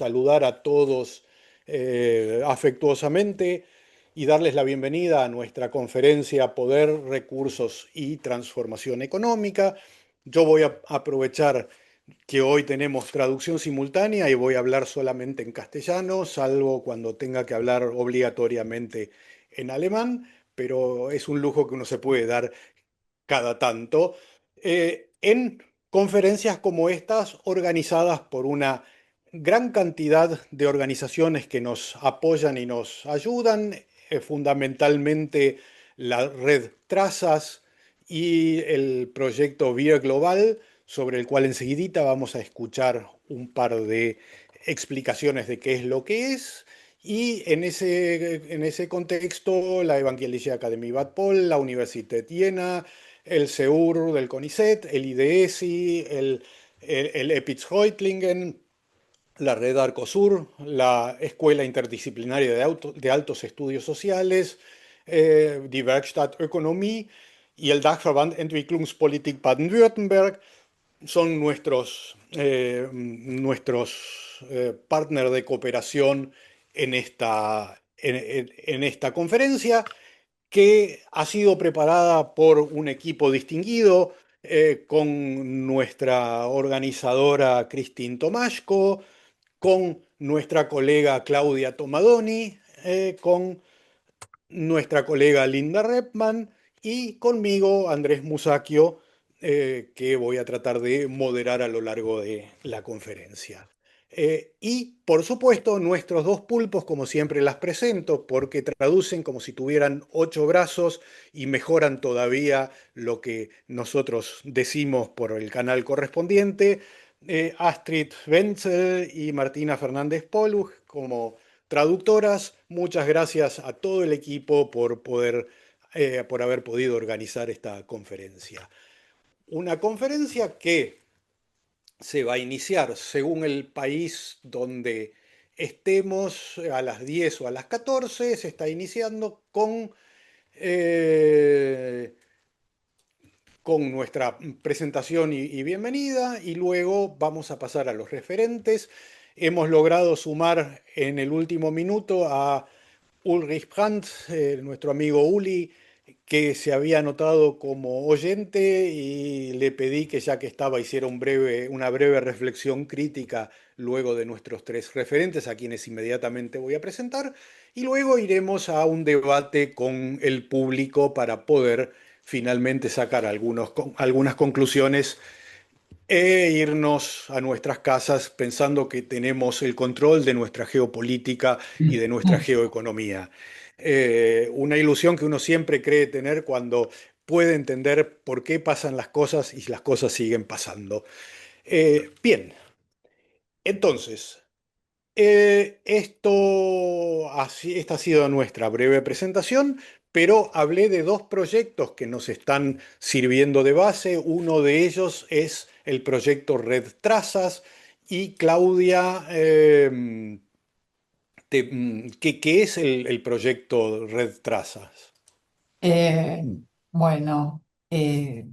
saludar a todos afectuosamente y darles la bienvenida a nuestra conferencia Poder, Recursos y Transformación Económica. Yo voy a aprovechar que hoy tenemos traducción simultánea y voy a hablar solamente en castellano, salvo cuando tenga que hablar obligatoriamente en alemán, pero es un lujo que uno se puede dar cada tanto, en conferencias como estas, organizadas por una gran cantidad de organizaciones que nos apoyan y nos ayudan, fundamentalmente la red Trazas y el proyecto Vía Global, sobre el cual enseguidita vamos a escuchar un par de explicaciones de qué es lo que es. Y en ese contexto, la Evangelische Academie Bad Paul, la Universität Jena, el SEUR del CONICET, el IDESI, el EPITS-Reutlingen, la Red Arcosur, la Escuela Interdisciplinaria de Altos Estudios Sociales, die Werkstatt Ökonomie y el Dachverband Entwicklungspolitik Baden-Württemberg son nuestros partners de cooperación en esta conferencia, que ha sido preparada por un equipo distinguido, con nuestra organizadora Cristín Tomashko, con nuestra colega Claudia Tomadoni, con nuestra colega Linda Repman y conmigo Andrés Musacchio, que voy a tratar de moderar a lo largo de la conferencia. Y por supuesto, nuestros dos pulpos, como siempre las presento, porque traducen como si tuvieran 8 brazos y mejoran todavía lo que nosotros decimos por el canal correspondiente. Astrid Wenzel y Martina Fernández Poluch como traductoras. Muchas gracias a todo el equipo por haber podido organizar esta conferencia. Una conferencia que se va a iniciar según el país donde estemos, a las 10 o a las 14. Se está iniciando con nuestra presentación y bienvenida, y luego vamos a pasar a los referentes. Hemos logrado sumar en el último minuto a Ulrich Brandt, nuestro amigo Uli, que se había anotado como oyente, y le pedí que ya que estaba hiciera una breve reflexión crítica luego de nuestros tres referentes, a quienes inmediatamente voy a presentar, y luego iremos a un debate con el público para poder finalmente sacar algunas conclusiones e irnos a nuestras casas pensando que tenemos el control de nuestra geopolítica y de nuestra geoeconomía. Una ilusión que uno siempre cree tener cuando puede entender por qué pasan las cosas y las cosas siguen pasando. Bien, entonces, esta ha sido nuestra breve presentación, pero hablé de dos proyectos que nos están sirviendo de base. Uno de ellos es el proyecto Red Trazas, y Claudia, ¿qué es el proyecto Red Trazas? Äh, bueno, äh,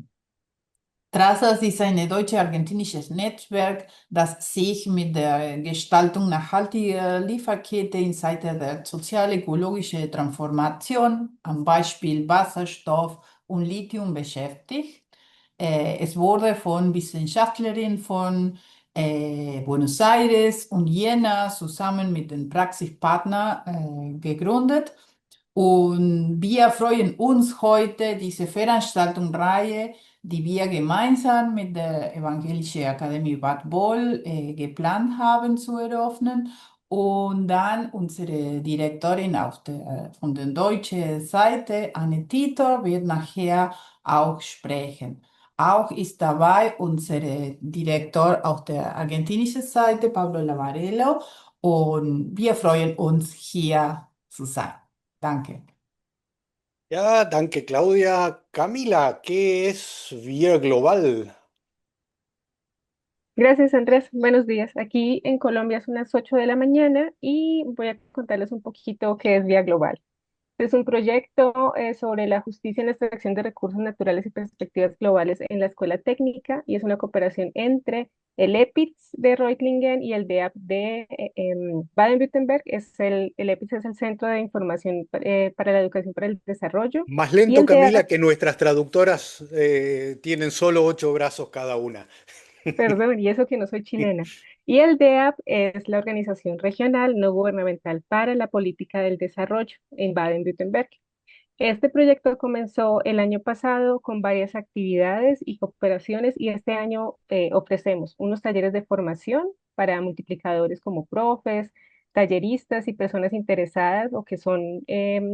Trazas ist ein deutsch-argentinisches Netzwerk, das sich mit der Gestaltung nachhaltiger Lieferkette in Zeiten der sozial-ökologischen Transformation, am Beispiel Wasserstoff und Lithium, beschäftigt. Es wurde von Wissenschaftlerinnen von Buenos Aires und Jena zusammen mit den Praxispartnern gegründet. Und wir freuen uns heute, diese Veranstaltungsreihe, die wir gemeinsam mit der Evangelischen Akademie Bad Boll geplant haben, zu eröffnen. Und dann unsere Direktorin von der deutschen Seite, Anne Titor, wird nachher auch sprechen. Auch ist dabei unser Direktor auf der argentinischen Seite, Pablo Lavarello. Und wir freuen uns, hier zu sein. Danke. Ya, danke, Claudia. Camila, ¿qué es Vía Global? Gracias, Andrés. Buenos días. Aquí en Colombia son las 8 de la mañana y voy a contarles un poquito qué es Vía Global. Es un proyecto sobre la justicia en la extracción de recursos naturales y perspectivas globales en la escuela técnica y es una cooperación entre el EPITS de Reutlingen y el DEAP de Baden-Württemberg. El EPITS es el Centro de Información para la Educación para el Desarrollo Más y lento, el DEAP, Camila, que nuestras traductoras tienen solo 8 brazos cada una. perdón, y eso que no soy chilena. Y el DEAP es la organización regional no gubernamental para la política del desarrollo en Baden-Württemberg. Este proyecto comenzó el año pasado con varias actividades y cooperaciones y este año ofrecemos unos talleres de formación para multiplicadores como profes, talleristas y personas interesadas o que son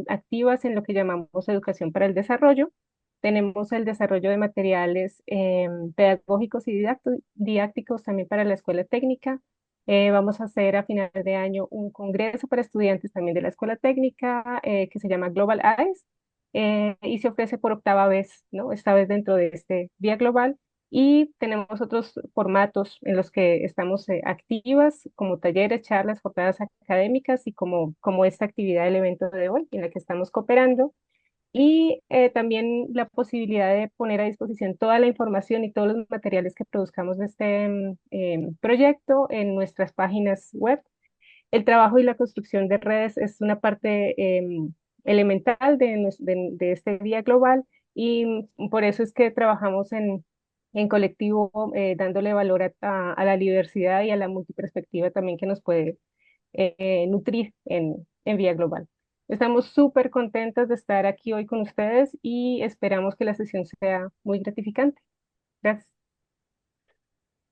activas en lo que llamamos educación para el desarrollo. Tenemos el desarrollo de materiales pedagógicos y didácticos también para la escuela técnica. Vamos a hacer a final de año un congreso para estudiantes también de la escuela técnica que se llama Global Eyes y se ofrece por octava vez, ¿no? Esta vez dentro de este Día Global. Y tenemos otros formatos en los que estamos activas, como talleres, charlas, jornadas académicas y como esta actividad del evento de hoy en la que estamos cooperando. Y también la posibilidad de poner a disposición toda la información y todos los materiales que produzcamos de este proyecto en nuestras páginas web. El trabajo y la construcción de redes es una parte elemental de este día global y por eso es que trabajamos en colectivo, dándole valor a la diversidad y a la multiperspectiva también que nos puede nutrir en Vía Global. Estamos súper contentas de estar aquí hoy con ustedes y esperamos que la sesión sea muy gratificante. Gracias.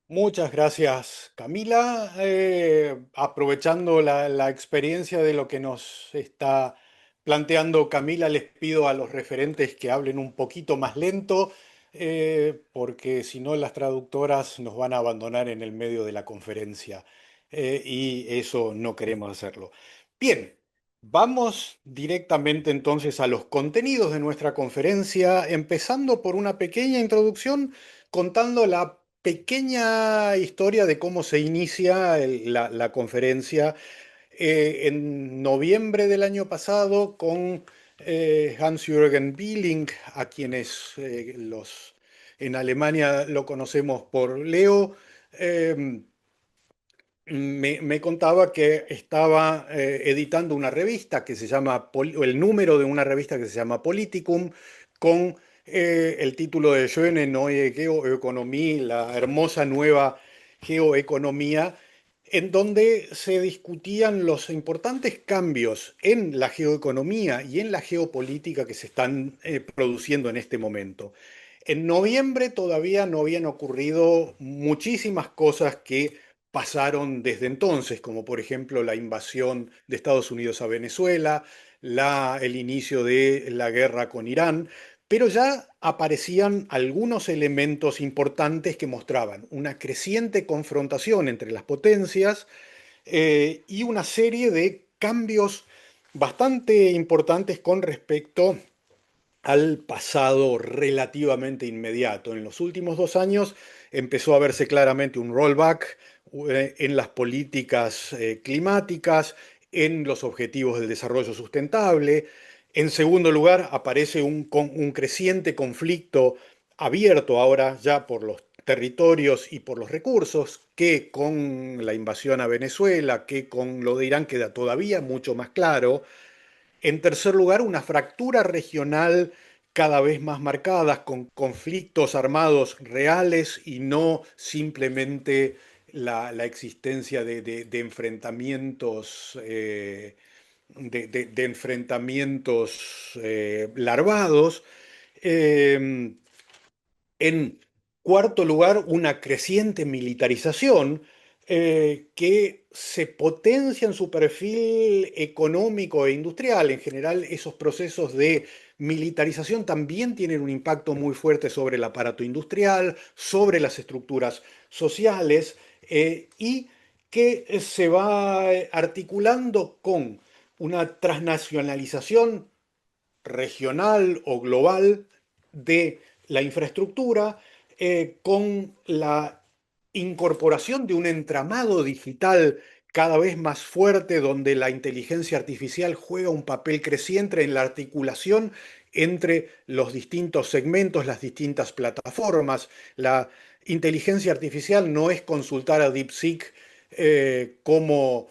Muchas gracias, Camila. Aprovechando la experiencia de lo que nos está planteando Camila, les pido a los referentes que hablen un poquito más lento, porque si no las traductoras nos van a abandonar en el medio de la conferencia, y eso no queremos hacerlo. Bien, vamos directamente entonces a los contenidos de nuestra conferencia, empezando por una pequeña introducción contando la pequeña historia de cómo se inicia la conferencia en noviembre del año pasado con Hans-Jürgen Billing, a quienes en Alemania lo conocemos por Leo. eh, me contaba que estaba editando una revista que se llama, o el número de una revista que se llama Politicum, con el título de Schöne neue Geoökonomie, la hermosa nueva geoeconomía, en donde se discutían los importantes cambios en la geoeconomía y en la geopolítica que se están produciendo en este momento. En noviembre todavía no habían ocurrido muchísimas cosas que pasaron desde entonces, como por ejemplo la invasión de Estados Unidos a Venezuela, el inicio de la guerra con Irán, pero ya aparecían algunos elementos importantes que mostraban una creciente confrontación entre las potencias y una serie de cambios bastante importantes con respecto al pasado relativamente inmediato. En los últimos 2 años empezó a verse claramente un rollback en las políticas climáticas, en los objetivos del desarrollo sustentable. En segundo lugar, aparece un creciente conflicto abierto ahora ya por los territorios y por los recursos, que con la invasión a Venezuela, que con lo de Irán queda todavía mucho más claro. En tercer lugar, una fractura regional cada vez más marcada, con conflictos armados reales y no simplemente la existencia de enfrentamientos, de enfrentamientos larvados. Eh, en cuarto lugar, una creciente militarización que se potencia en su perfil económico e industrial. En general, esos procesos de militarización también tienen un impacto muy fuerte sobre el aparato industrial, sobre las estructuras sociales, y que se va articulando con una transnacionalización regional o global de la infraestructura, con la incorporación de un entramado digital cada vez más fuerte, donde la inteligencia artificial juega un papel creciente en la articulación entre los distintos segmentos, las distintas plataformas. La inteligencia artificial no es consultar a DeepSeek cómo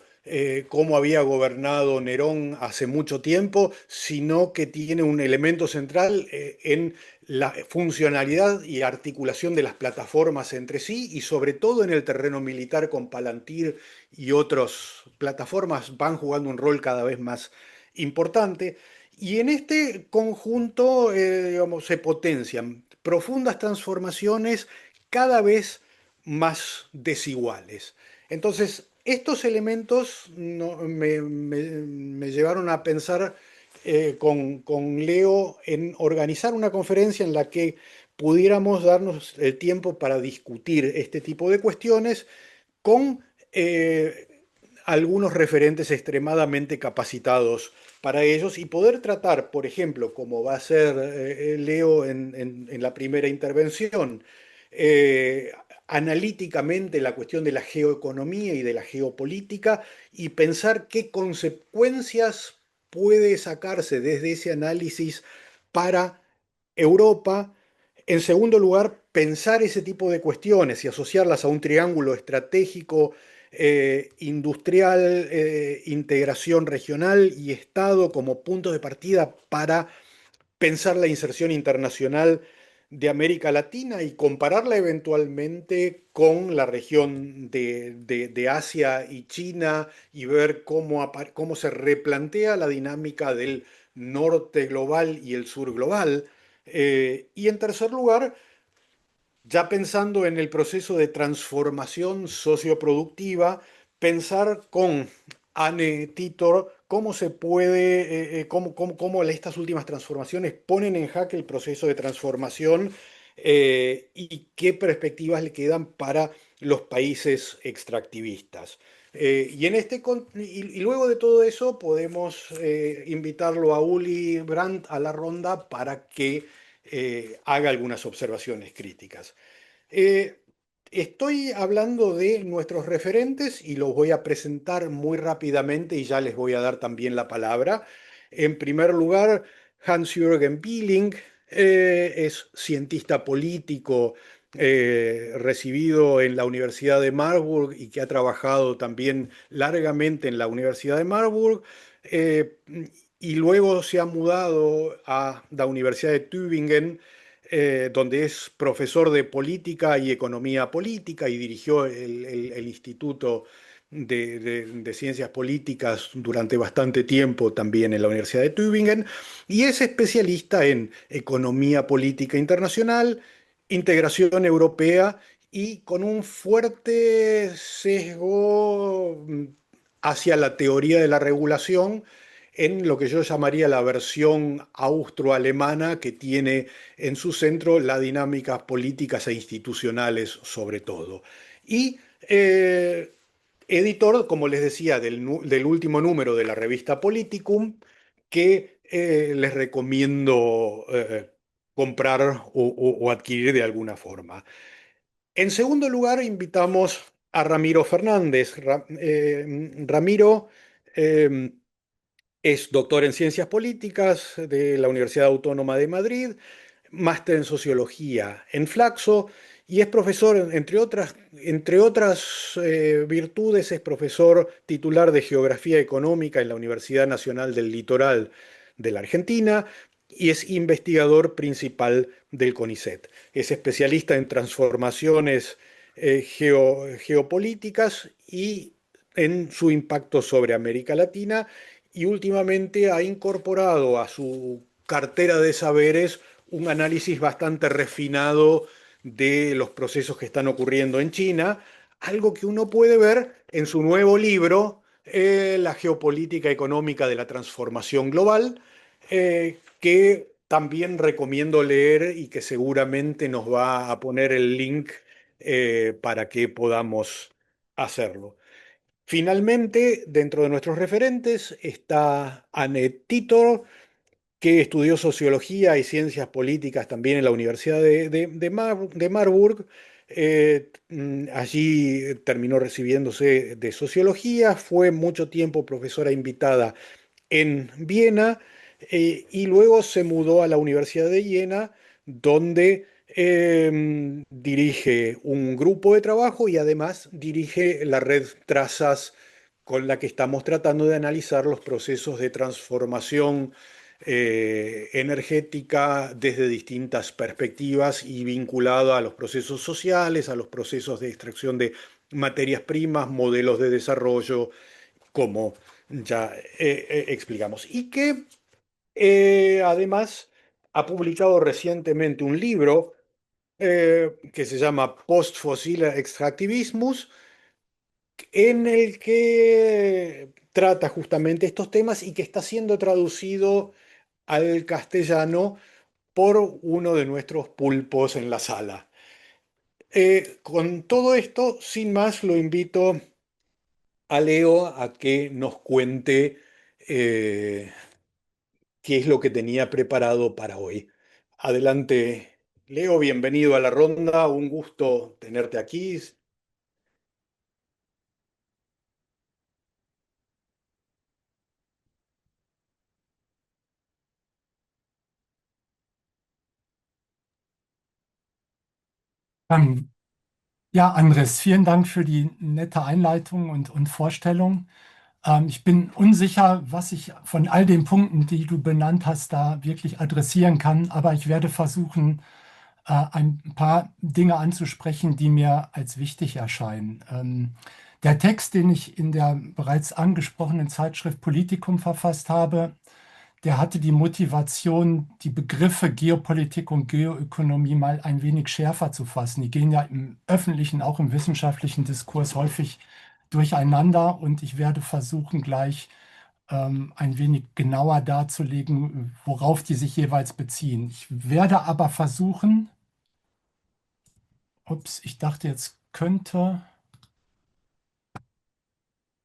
había gobernado Nerón hace mucho tiempo, sino que tiene un elemento central en la funcionalidad y articulación de las plataformas entre sí y sobre todo en el terreno militar con Palantir y otras plataformas van jugando un rol cada vez más importante. Y en este conjunto, digamos, se potencian profundas transformaciones cada vez más desiguales. Entonces, estos elementos me llevaron a pensar con Leo en organizar una conferencia en la que pudiéramos darnos el tiempo para discutir este tipo de cuestiones con algunos referentes extremadamente capacitados para ellos y poder tratar, por ejemplo, como va a ser Leo en la primera intervención, eh, analíticamente la cuestión de la geoeconomía y de la geopolítica y pensar qué consecuencias puede sacarse desde ese análisis para Europa. En segundo lugar, pensar ese tipo de cuestiones y asociarlas a un triángulo estratégico, industrial, integración regional y Estado como punto de partida para pensar la inserción internacional de América Latina y compararla eventualmente con la región de Asia y China y ver cómo se replantea la dinámica del norte global y el sur global. Y en tercer lugar, ya pensando en el proceso de transformación socioproductiva, pensar con Anne Titor cómo se puede, cómo estas últimas transformaciones ponen en jaque el proceso de transformación y qué perspectivas le quedan para los países extractivistas. Y luego de todo eso podemos invitarlo a Uli Brandt a la ronda para que haga algunas observaciones críticas. Eh, Estoy hablando de nuestros referentes y los voy a presentar muy rápidamente y ya les voy a dar también la palabra. En primer lugar, Hans-Jürgen Billing es cientista político recibido en la Universidad de Marburg y que ha trabajado también largamente en la Universidad de Marburg. eh, y luego se ha mudado a la Universidad de Tübingen, donde es profesor de política y economía política y dirigió el Instituto de Ciencias Políticas durante bastante tiempo también en la Universidad de Tübingen, y es especialista en economía política internacional, integración europea y con un fuerte sesgo hacia la teoría de la regulación en lo que yo llamaría la versión austroalemana que tiene en su centro las dinámicas políticas e institucionales sobre todo. Y editor, como les decía, del último número de la revista Politicum, que les recomiendo comprar o adquirir de alguna forma. En segundo lugar, invitamos a Ramiro Fernández. Ramiro eh, es doctor en Ciencias Políticas de la Universidad Autónoma de Madrid, máster en Sociología en Flaxo y es profesor, entre otras virtudes, es profesor titular de Geografía Económica en la Universidad Nacional del Litoral de la Argentina y es investigador principal del CONICET. Es especialista en transformaciones geopolíticas y en su impacto sobre América Latina y últimamente ha incorporado a su cartera de saberes un análisis bastante refinado de los procesos que están ocurriendo en China, algo que uno puede ver en su nuevo libro, La geopolítica económica de la transformación global, que también recomiendo leer y que seguramente nos va a poner el link para que podamos hacerlo. Finalmente, dentro de nuestros referentes está Annette Titor, que estudió sociología y ciencias políticas también en la Universidad de Marburg, Allí terminó recibiéndose de sociología, fue mucho tiempo profesora invitada en Viena, y luego se mudó a la Universidad de Jena, donde dirige un grupo de trabajo y además dirige la red Trazas, con la que estamos tratando de analizar los procesos de transformación energética desde distintas perspectivas y vinculado a los procesos sociales, a los procesos de extracción de materias primas, modelos de desarrollo, como ya explicamos. Y que además ha publicado recientemente un libro que se llama Post-Fossil Extractivismus, en el que trata justamente estos temas y que está siendo traducido al castellano por uno de nuestros pulpos en la sala. Con todo esto, sin más, lo invito a Leo a que nos cuente eh, qué es lo que tenía preparado para hoy. Adelante, Leo, bienvenido a la ronda, un gusto tenerte aquí. Ähm, ja, Andres, vielen Dank für die nette Einleitung und Vorstellung. Ich bin unsicher, was ich von all den Punkten, die du benannt hast, da wirklich adressieren kann, aber ich werde versuchen, ein paar Dinge anzusprechen, die mir als wichtig erscheinen. Der Text, den ich in der bereits angesprochenen Zeitschrift Politikum verfasst habe, der hatte die Motivation, die Begriffe Geopolitik und Geoökonomie mal ein wenig schärfer zu fassen. Die gehen ja im öffentlichen, auch im wissenschaftlichen Diskurs häufig durcheinander und ich werde versuchen, gleich ein wenig genauer darzulegen, worauf die sich jeweils beziehen. Ich werde aber versuchen, ups, ich dachte, jetzt könnte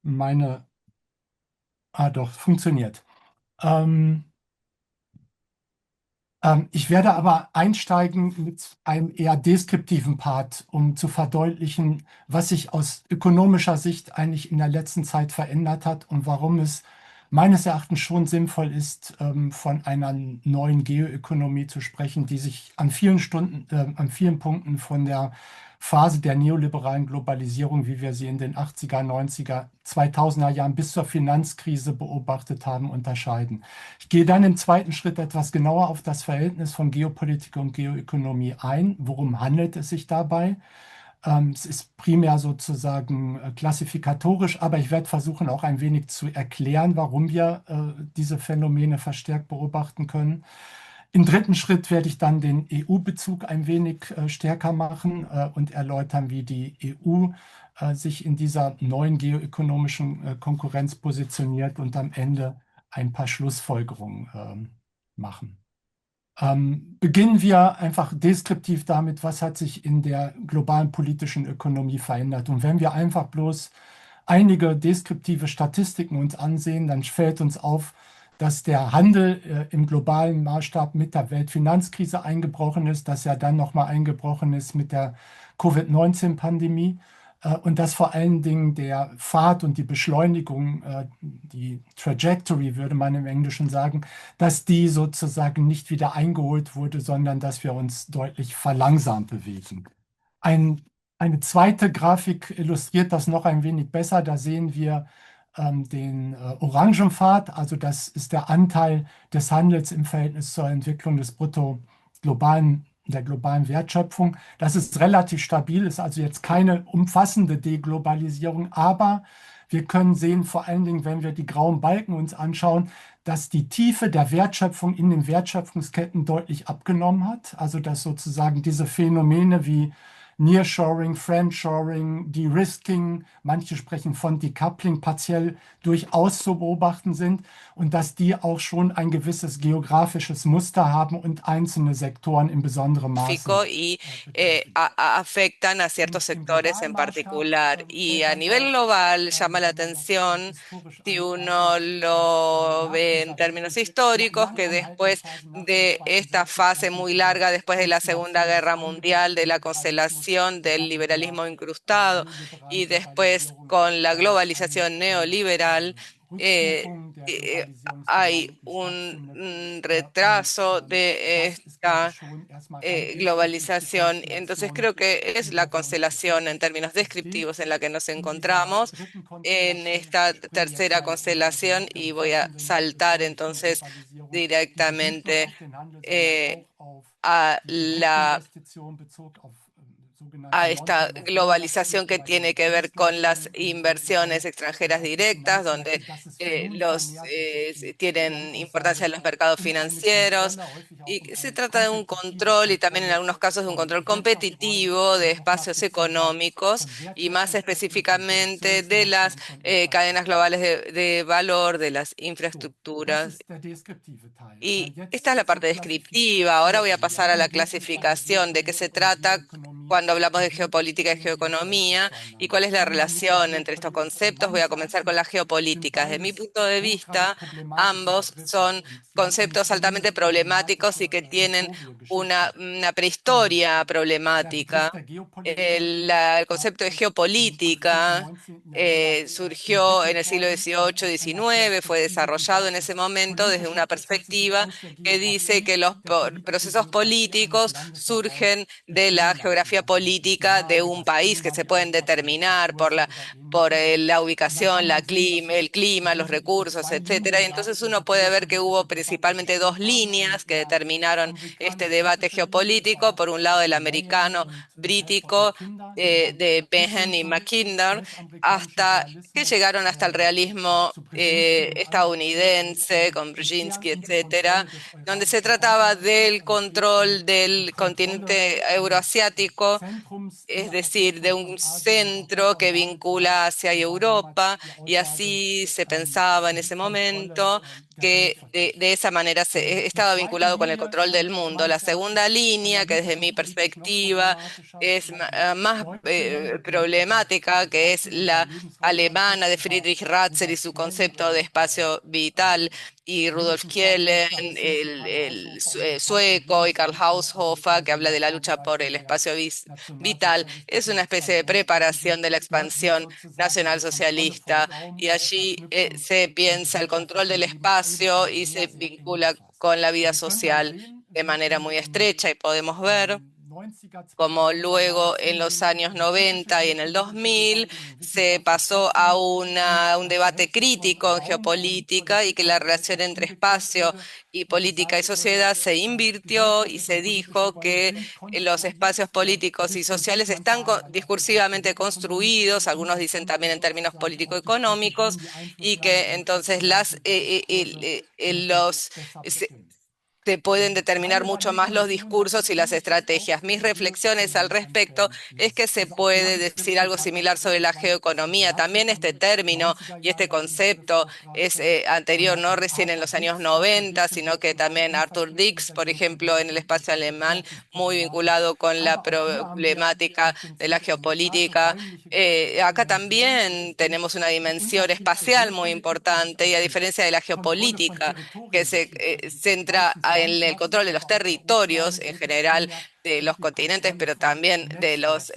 meine, doch, funktioniert. Ich werde aber einsteigen mit einem eher deskriptiven Part, um zu verdeutlichen, was sich aus ökonomischer Sicht eigentlich in der letzten Zeit verändert hat und warum es meines Erachtens schon sinnvoll ist, von einer neuen Geoökonomie zu sprechen, die sich an vielen Punkten von der Phase der neoliberalen Globalisierung, wie wir sie in den 80er, 90er, 2000er Jahren bis zur Finanzkrise beobachtet haben, unterscheiden. Ich gehe dann im zweiten Schritt etwas genauer auf das Verhältnis von Geopolitik und Geoökonomie ein. Worum handelt es sich dabei? Es ist primär sozusagen klassifikatorisch, aber ich werde versuchen, auch ein wenig zu erklären, warum wir diese Phänomene verstärkt beobachten können. Im dritten Schritt werde ich dann den EU-Bezug ein wenig stärker machen und erläutern, wie die EU sich in dieser neuen geoökonomischen Konkurrenz positioniert und am Ende ein paar Schlussfolgerungen machen. Beginnen wir einfach deskriptiv damit, was hat sich in der globalen politischen Ökonomie verändert. Und wenn wir einfach bloß einige deskriptive Statistiken uns ansehen, dann fällt uns auf, dass der Handel im globalen Maßstab mit der Weltfinanzkrise eingebrochen ist, dass er dann nochmal eingebrochen ist mit der Covid-19-Pandemie und dass vor allen Dingen der Pfad und die Beschleunigung, die Trajectory würde man im Englischen sagen, dass die sozusagen nicht wieder eingeholt wurde, sondern dass wir uns deutlich verlangsamt bewegen. Eine zweite Grafik illustriert das noch ein wenig besser. Da sehen wir den Orangenpfad, also das ist der Anteil des Handels im Verhältnis zur Entwicklung des der globalen Wertschöpfung. Das ist relativ stabil, ist also jetzt keine umfassende Deglobalisierung, aber wir können sehen, vor allen Dingen, wenn wir die grauen Balken uns anschauen, dass die Tiefe der Wertschöpfung in den Wertschöpfungsketten deutlich abgenommen hat. Also dass sozusagen diese Phänomene wie Nearshoring, Friendshoring, De-Risking, manche sprechen von Decoupling, partiell durchaus zu beobachten sind und dass die auch schon ein gewisses geografisches Muster haben und einzelne Sektoren in besonderem Maße y afectan a ciertos sectores en particular. Y a nivel global llama la atención si uno lo ve en términos históricos, que después de esta fase muy larga, después de la Segunda Guerra Mundial, de la constelación globalización del liberalismo incrustado y después con la globalización neoliberal, eh, eh, hay un retraso de esta globalización. Entonces creo que es la constelación en términos descriptivos en la que nos encontramos en esta tercera constelación y voy a saltar entonces directamente eh, a a esta globalización que tiene que ver con las inversiones extranjeras directas, donde tienen importancia en los mercados financieros. Y que se trata de un control y también en algunos casos de un control competitivo de espacios económicos y más específicamente de las cadenas globales de valor, de las infraestructuras. Y esta es la parte descriptiva. Ahora voy a pasar a la clasificación de qué se trata cuando hablamos de geopolítica y geoeconomía y cuál es la relación entre estos conceptos. Voy a comenzar con la geopolítica. Desde mi punto de vista, ambos son conceptos altamente problemáticos y que tienen una prehistoria problemática. El concepto de geopolítica surgió en el siglo XVIII-XIX, fue desarrollado en ese momento desde una perspectiva que dice que los procesos políticos surgen de la geografía política de un país, que se pueden determinar por la ubicación, el clima, los recursos, etcétera. Y entonces uno puede ver que hubo principalmente dos líneas que determinaron este debate geopolítico. Por un lado, el americano brítico de Benham y Mackinder, hasta que llegaron hasta el realismo estadounidense con Brzezinski, etcétera, donde se trataba del control del continente euroasiático, es decir, de un centro que vincula Asia y Europa, y así se pensaba en ese momento que de esa manera estaba vinculado con el control del mundo. La segunda línea, que desde mi perspectiva es más problemática, que es la alemana de Friedrich Ratzel y su concepto de espacio vital, y Rudolf Kielen, el sueco, y Karl Haushofer, que habla de la lucha por el espacio vital, es una especie de preparación de la expansión nacionalsocialista, y allí se piensa el control del espacio y se vincula con la vida social de manera muy estrecha, y podemos ver como luego en los años 90 y en el 2000 se pasó a un debate crítico en geopolítica y que la relación entre espacio y política y sociedad se invirtió y se dijo que los espacios políticos y sociales están discursivamente construidos, algunos dicen también en términos político-económicos, y que entonces los se pueden determinar mucho más los discursos y las estrategias. Mis reflexiones al respecto es que se puede decir algo similar sobre la geoeconomía. También este término y este concepto es anterior, no recién en los años 90, sino que también Arthur Dix, por ejemplo, en el espacio alemán, muy vinculado con la problemática de la geopolítica. Acá también tenemos una dimensión espacial muy importante y a diferencia de la geopolítica, que se centra en el control de los territorios en general, de los continentes, pero también de los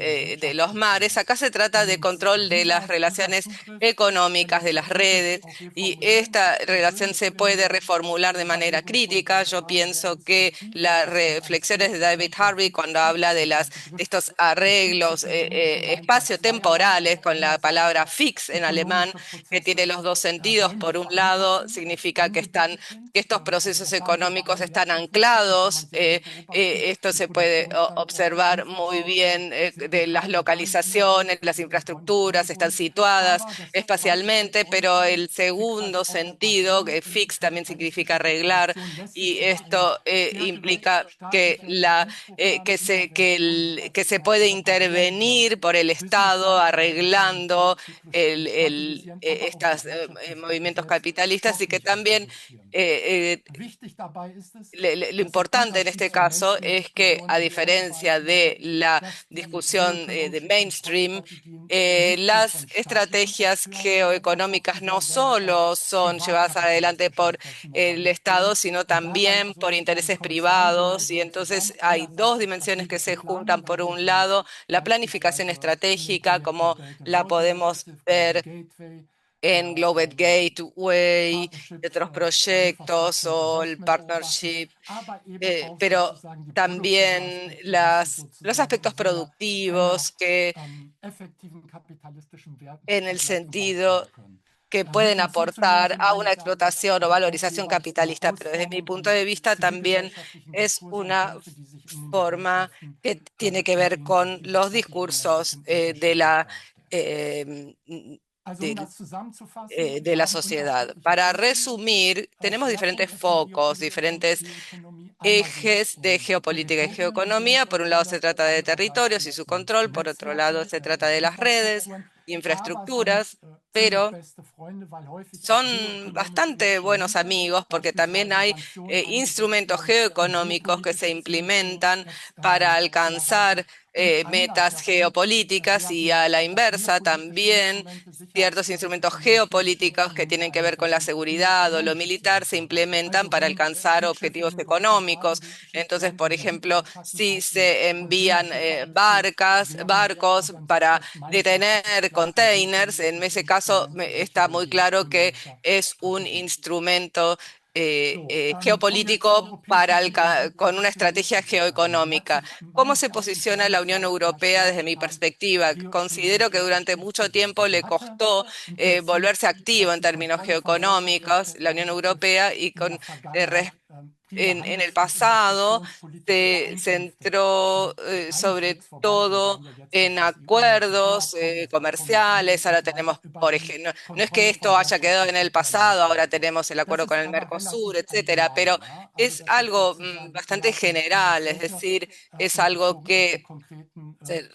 mares. Acá se trata de control de las relaciones económicas, de las redes, y esta relación se puede reformular de manera crítica. Yo pienso que las reflexiones de David Harvey, cuando habla de estos arreglos espaciotemporales, con la palabra fix en alemán, que tiene los dos sentidos. Por un lado, significa que estos procesos económicos están anclados. Esto se puede observar muy bien de las localizaciones, las infraestructuras están situadas espacialmente, pero el segundo sentido, que fix también significa arreglar, y esto implica que se puede intervenir por el Estado arreglando estos movimientos capitalistas, y que también lo importante en este caso es que, a diferencia de la discusión de mainstream, las estrategias geoeconómicas no solo son llevadas adelante por el Estado, sino también por intereses privados, y entonces hay dos dimensiones que se juntan. Por un lado, la planificación estratégica, como la podemos ver en Global Gateway, y otros proyectos, o el partnership, pero también los aspectos productivos que en el sentido que pueden aportar a una explotación o valorización capitalista, pero desde mi punto de vista también es una forma que tiene que ver con los discursos eh, del- de la sociedad. Para resumir, tenemos diferentes focos, diferentes ejes de geopolítica y geoeconomía. Por un lado se trata de territorios y su control, por otro lado se trata de las redes, infraestructuras, pero son bastante buenos amigos porque también hay instrumentos geoeconómicos que se implementan para alcanzar metas geopolíticas, y a la inversa también ciertos instrumentos geopolíticos que tienen que ver con la seguridad o lo militar se implementan para alcanzar objetivos económicos. Entonces, por ejemplo, si se envían barcos para detener containers, en ese caso está muy claro que es un instrumento geopolítico con una estrategia geoeconómica. ¿Cómo se posiciona la Unión Europea desde mi perspectiva? Considero que durante mucho tiempo le costó volverse activo en términos geoeconómicos, la Unión Europea, y en el pasado se centró sobre todo en acuerdos comerciales. Ahora tenemos, por ejemplo, no es que esto haya quedado en el pasado, ahora tenemos el acuerdo con el Mercosur, etcétera, pero es algo bastante general, es decir, es algo que se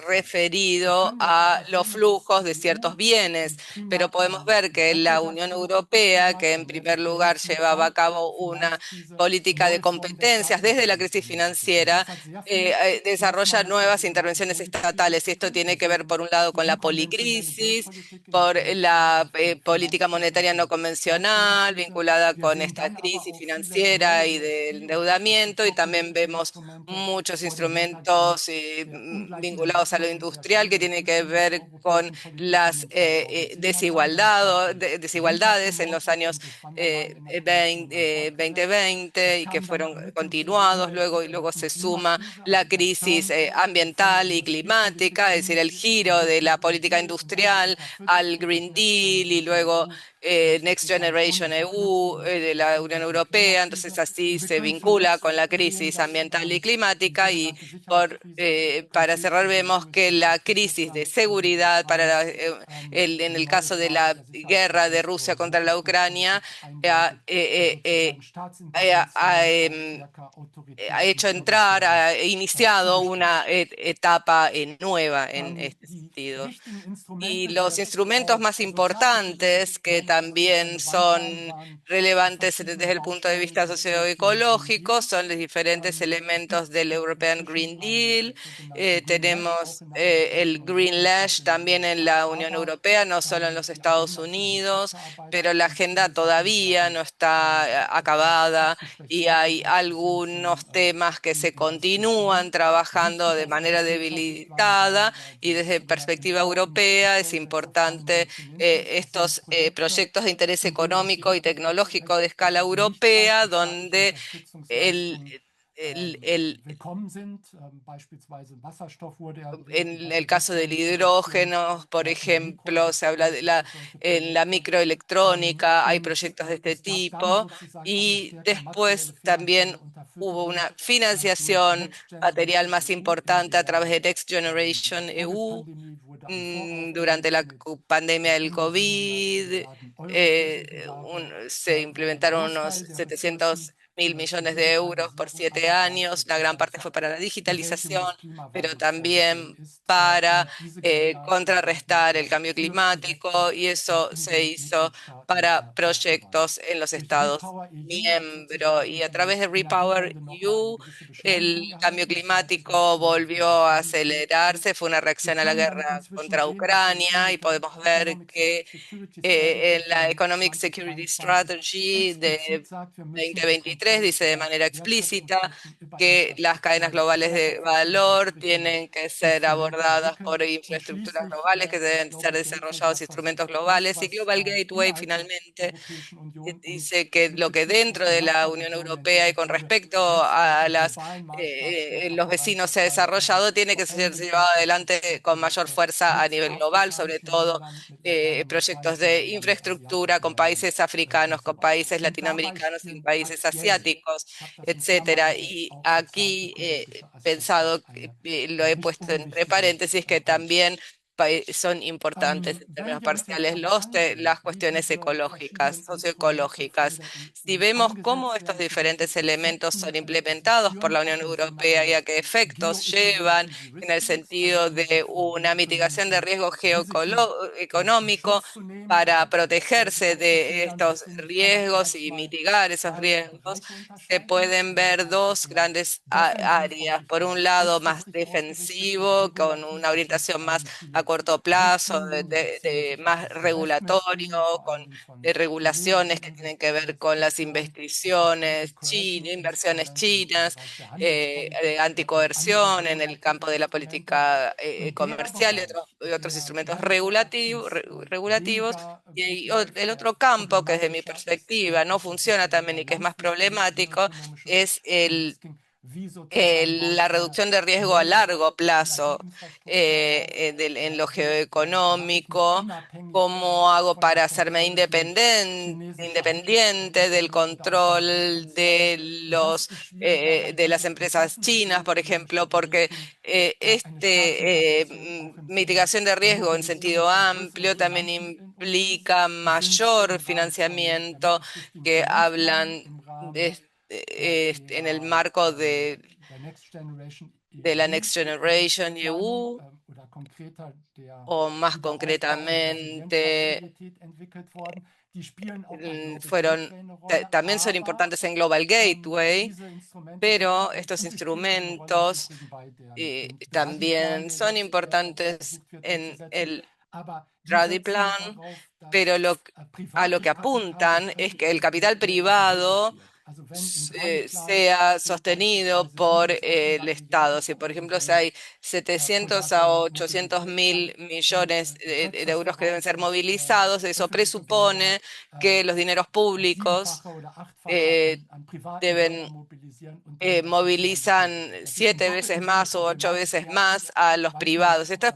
referido a los flujos de ciertos bienes, pero podemos ver que la Unión Europea, que en primer lugar llevaba a cabo una política de competencias desde la crisis financiera, desarrolla nuevas intervenciones estatales, y esto tiene que ver por un lado con la policrisis, por la política monetaria no convencional vinculada con esta crisis financiera y del endeudamiento, y también vemos muchos instrumentos vinculados a lo industrial que tiene que ver con las desigualdades en los años 2020, y que fueron continuados luego, y luego se suma la crisis ambiental y climática, es decir, el giro de la política industrial al Green Deal, y luego Next Generation EU de la Unión Europea. Entonces así se vincula con la crisis ambiental y climática, y para cerrar vemos que la crisis de seguridad en el caso de la guerra de Rusia contra la Ucrania ha hecho entrar, ha iniciado una etapa nueva en este sentido. Y los instrumentos más importantes, que también son relevantes desde el punto de vista socioecológico, son los diferentes elementos del European Green Deal. Tenemos el Green Lash también en la Unión Europea, no solo en los Estados Unidos, pero la agenda todavía no está acabada, y hay algunos temas que se continúan trabajando de manera debilitada, y desde perspectiva europea es importante estos proyectos de interés económico y tecnológico de escala europea, donde el, el en el caso del hidrógeno, por ejemplo, se habla en la microelectrónica, hay proyectos de este tipo, y después también hubo una financiación material más importante a través de Next Generation EU durante la pandemia del COVID. Se implementaron unos 700 1.000 millones de euros por 7 años. La gran parte fue para la digitalización, pero también para contrarrestar el cambio climático, y eso se hizo para proyectos en los estados miembros. Y a través de Repower EU, el cambio climático volvió a acelerarse, fue una reacción a la guerra contra Ucrania, y podemos ver que en la Economic Security Strategy de 2023 dice de manera explícita que las cadenas globales de valor tienen que ser abordadas por infraestructuras globales que deben ser desarrollados instrumentos globales, y Global Gateway finalmente dice que lo que dentro de la Unión Europea y con respecto a los vecinos se ha desarrollado tiene que ser llevado adelante con mayor fuerza a nivel global, sobre todo proyectos de infraestructura con países africanos, con países latinoamericanos y países asiáticos, etcétera. Y aquí pensado, lo he puesto entre paréntesis, que también son importantes en términos parciales las cuestiones ecológicas, socioecológicas. Si vemos cómo estos diferentes elementos son implementados por la Unión Europea y a qué efectos llevan en el sentido de una mitigación de riesgo geoeconómico para protegerse de estos riesgos y mitigar esos riesgos, se pueden ver dos grandes áreas. Por un lado, más defensivo, con una orientación más a corto plazo, de más regulatorio, con regulaciones que tienen que ver con las inversiones chinas, de anticoerción en el campo de la política comercial y otros instrumentos regulativos. Y el otro campo que desde mi perspectiva no funciona también y que es más problemático es la reducción de riesgo a largo plazo en lo geoeconómico. ¿Cómo hago para hacerme independiente del control de las empresas chinas, por ejemplo? Porque mitigación de riesgo en sentido amplio también implica mayor financiamiento, que hablan en el marco de la Next Generation EU, o más concretamente también son importantes en Global Gateway, pero estos instrumentos también son importantes en el Trade Plan, pero a lo que apuntan es que el capital privado sea sostenido por el Estado. Si, por ejemplo, si hay 700 a 800 mil millones de euros que deben ser movilizados, eso presupone que los dineros públicos deben movilizan 7 veces más o 8 veces más a los privados. Esto es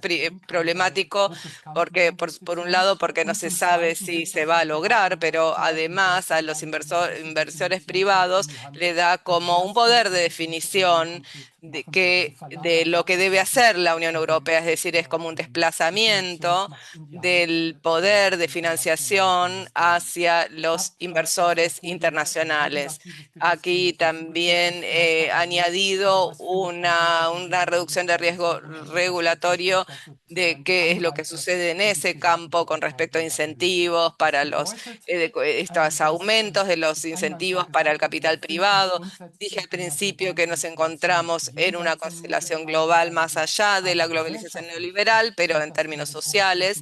problemático porque, por un lado, porque no se sabe si se va a lograr, pero además a los inversores privados le da como un poder de definición de lo que debe hacer la Unión Europea, es decir, es como un desplazamiento del poder de financiación hacia los inversores internacionales. Aquí también he añadido una reducción de riesgo regulatorio de qué es lo que sucede en ese campo con respecto a incentivos para estos aumentos de los incentivos para el capital privado. Dije al principio que nos encontramos en una constelación global más allá de la globalización neoliberal, pero en términos sociales,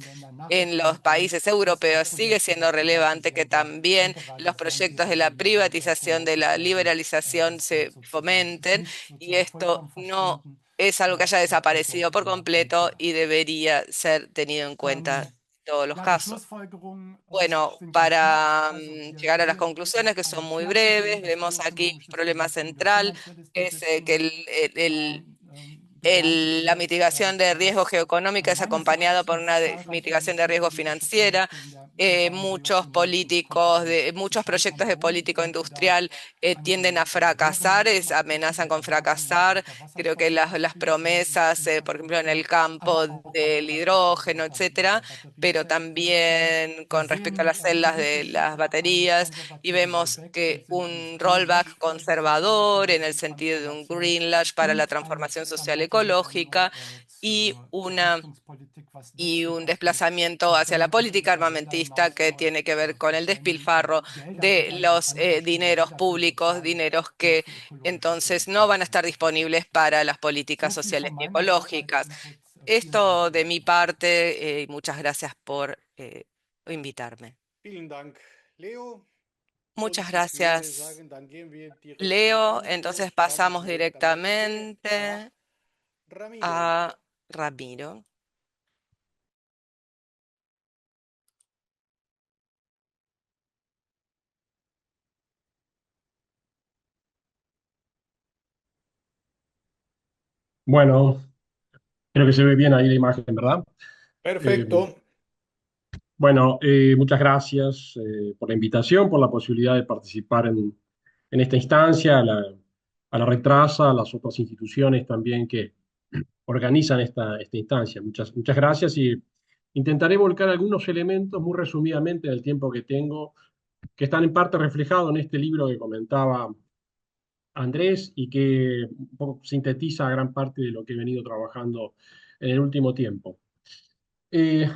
en los países europeos sigue siendo relevante que también los proyectos de la privatización, de la liberalización se fomenten, y esto no es algo que haya desaparecido por completo y debería ser tenido en cuenta en todos los casos. Bueno, para llegar a las conclusiones, que son muy breves, vemos aquí un problema central, que es que la mitigación de riesgo geoeconómica es acompañada por una mitigación de riesgo financiera. Muchos políticos, muchos proyectos de político industrial tienden a fracasar, amenazan con fracasar. Creo que las promesas, por ejemplo, en el campo del hidrógeno, etcétera, pero también con respecto a las celdas de las baterías, y vemos que un rollback conservador en el sentido de un greenlash para la transformación social ecológica y un desplazamiento hacia la política armamentista que tiene que ver con el despilfarro de los dineros públicos, dineros que entonces no van a estar disponibles para las políticas sociales y ecológicas. Esto de mi parte, y muchas gracias por invitarme. Vielen Dank, Leo. Muchas Und ich würde gracias, sagen, dann gehen wir direkt zum Leo. Antwort. Entonces Vamos pasamos directamente directamente Ramiro. a Ramiro. Bueno, creo que se ve bien ahí la imagen, ¿verdad? Perfecto. Bueno, muchas gracias por la invitación, por la posibilidad de participar en esta instancia, a la Retrasa, a las otras instituciones también que organizan esta instancia. Muchas gracias y intentaré volcar algunos elementos muy resumidamente en el tiempo que tengo, que están en parte reflejados en este libro que comentaba Andrés y que un poco sintetiza gran parte de lo que he venido trabajando en el último tiempo. Eh,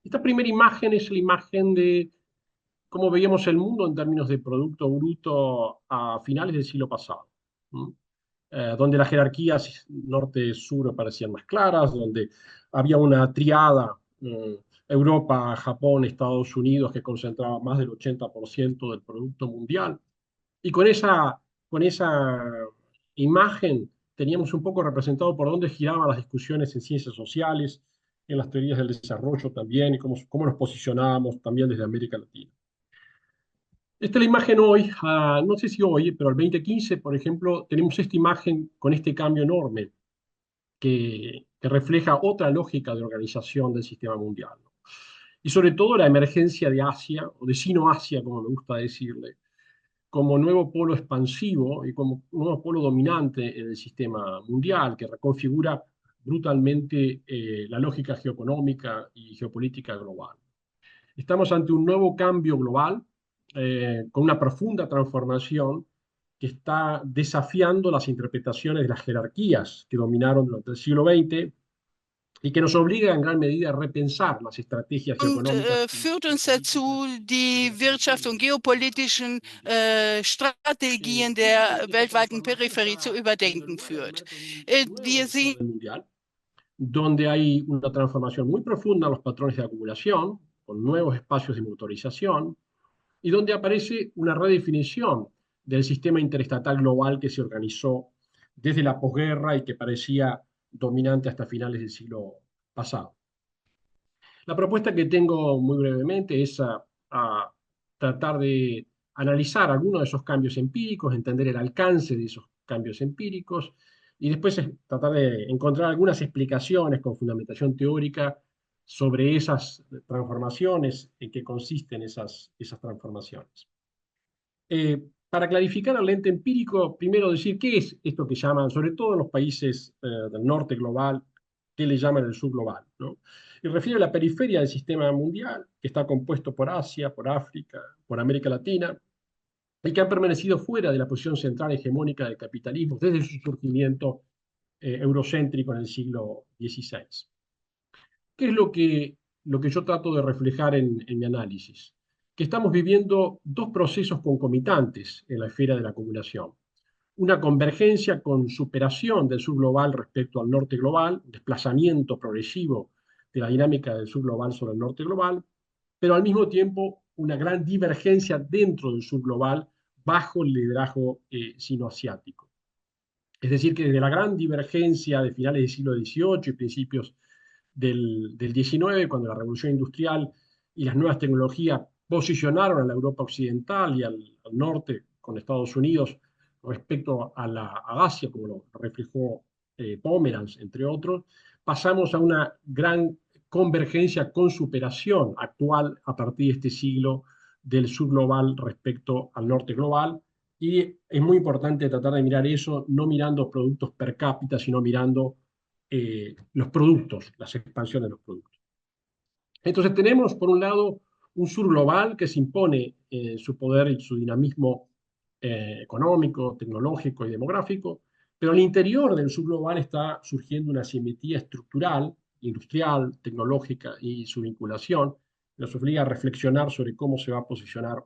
Esta primera imagen es la imagen de cómo veíamos el mundo en términos de Producto Bruto a finales del siglo pasado, ¿no? Donde las jerarquías norte-sur parecían más claras, donde había una triada, Europa, Japón, Estados Unidos, que concentraba más del 80% del Producto Mundial. Y con esa imagen teníamos un poco representado por dónde giraban las discusiones en ciencias sociales, en las teorías del desarrollo también, y cómo nos posicionábamos también desde América Latina. Esta es la imagen hoy, no sé si hoy, pero el 2015, por ejemplo, tenemos esta imagen con este cambio enorme que refleja otra lógica de organización del sistema mundial, ¿no? Y sobre todo la emergencia de Asia, o de Sino-Asia, como me gusta decirle, como nuevo polo expansivo y como nuevo polo dominante en el sistema mundial, que reconfigura brutalmente la lógica geoeconómica y geopolítica global. Estamos ante un nuevo cambio global, con una profunda transformación que está desafiando las interpretaciones de las jerarquías que dominaron durante el siglo XX y que nos obliga en gran medida a repensar las estrategias Und geoeconómicas führt uns dazu, die Wirtschaft und geopolitischen Strategien der weltweiten Peripherie zu überdenken führt. Wir sehen mundial, donde hay una transformación muy profunda en los patrones de acumulación, con nuevos espacios de motorización, y donde aparece una redefinición del sistema interestatal global que se organizó desde la posguerra y que parecía dominante hasta finales del siglo pasado. La propuesta que tengo muy brevemente es a tratar de analizar algunos de esos cambios empíricos, entender el alcance de esos cambios empíricos y después tratar de encontrar algunas explicaciones con fundamentación teórica sobre esas transformaciones, en qué consisten esas transformaciones. Para clarificar el lente empírico, primero decir qué es esto que llaman, sobre todo en los países del norte global, qué le llaman el sur global, ¿no? Y refiere a la periferia del sistema mundial, que está compuesto por Asia, por África, por América Latina, y que han permanecido fuera de la posición central hegemónica del capitalismo desde su surgimiento eurocéntrico en el siglo XVI. ¿Qué es lo que yo trato de reflejar en mi análisis? Que estamos viviendo dos procesos concomitantes en la esfera de la acumulación. Una convergencia con superación del sur global respecto al norte global, desplazamiento progresivo de la dinámica del sur global sobre el norte global, pero al mismo tiempo una gran divergencia dentro del sur global bajo el liderazgo sinoasiático. Es decir, que desde la gran divergencia de finales del siglo XVIII y principios del XIX, cuando la revolución industrial y las nuevas tecnologías posicionaron a la Europa occidental y al norte con Estados Unidos respecto a Asia, como lo reflejó Pomeranz, entre otros, pasamos a una gran convergencia con superación actual a partir de este siglo del sur global respecto al norte global. Y es muy importante tratar de mirar eso, no mirando productos per cápita, sino mirando los productos, las expansiones de los productos. Entonces tenemos, por un lado, un sur global que se impone su poder y su dinamismo económico, tecnológico y demográfico, pero al interior del sur global está surgiendo una asimetría estructural, industrial, tecnológica y su vinculación, que nos obliga a reflexionar sobre cómo se va a posicionar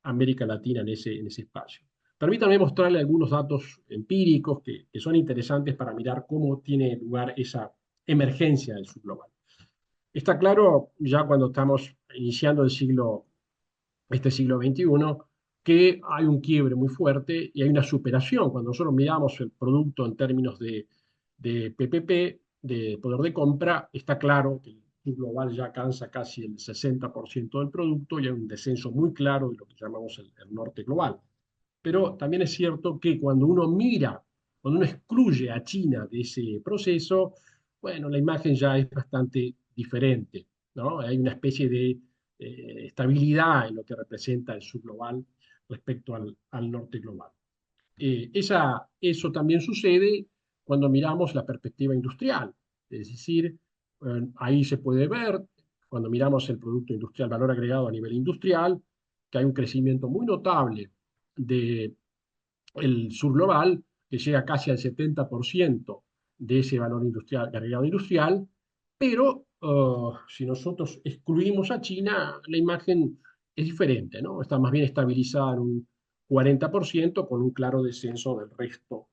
América Latina en ese espacio. Permítanme mostrarle algunos datos empíricos que son interesantes para mirar cómo tiene lugar esa emergencia del sur global. Está claro, ya cuando estamos iniciando este siglo XXI, que hay un quiebre muy fuerte y hay una superación. Cuando nosotros miramos el producto en términos de PPP, de poder de compra, está claro que el PIB global ya alcanza casi el 60% del producto y hay un descenso muy claro de lo que llamamos el norte global. Pero también es cierto que cuando uno mira, cuando uno excluye a China de ese proceso, bueno, la imagen ya es bastante diferente, ¿no? Hay una especie de estabilidad en lo que representa el sur global respecto al norte global. Eso también sucede cuando miramos la perspectiva industrial, es decir, ahí se puede ver, cuando miramos el Producto Industrial Valor Agregado a nivel industrial, que hay un crecimiento muy notable del sur global, que llega casi al 70% de ese valor industrial, agregado industrial, pero si nosotros excluimos a China, la imagen es diferente, ¿no? Está más bien estabilizada en un 40% con un claro descenso del resto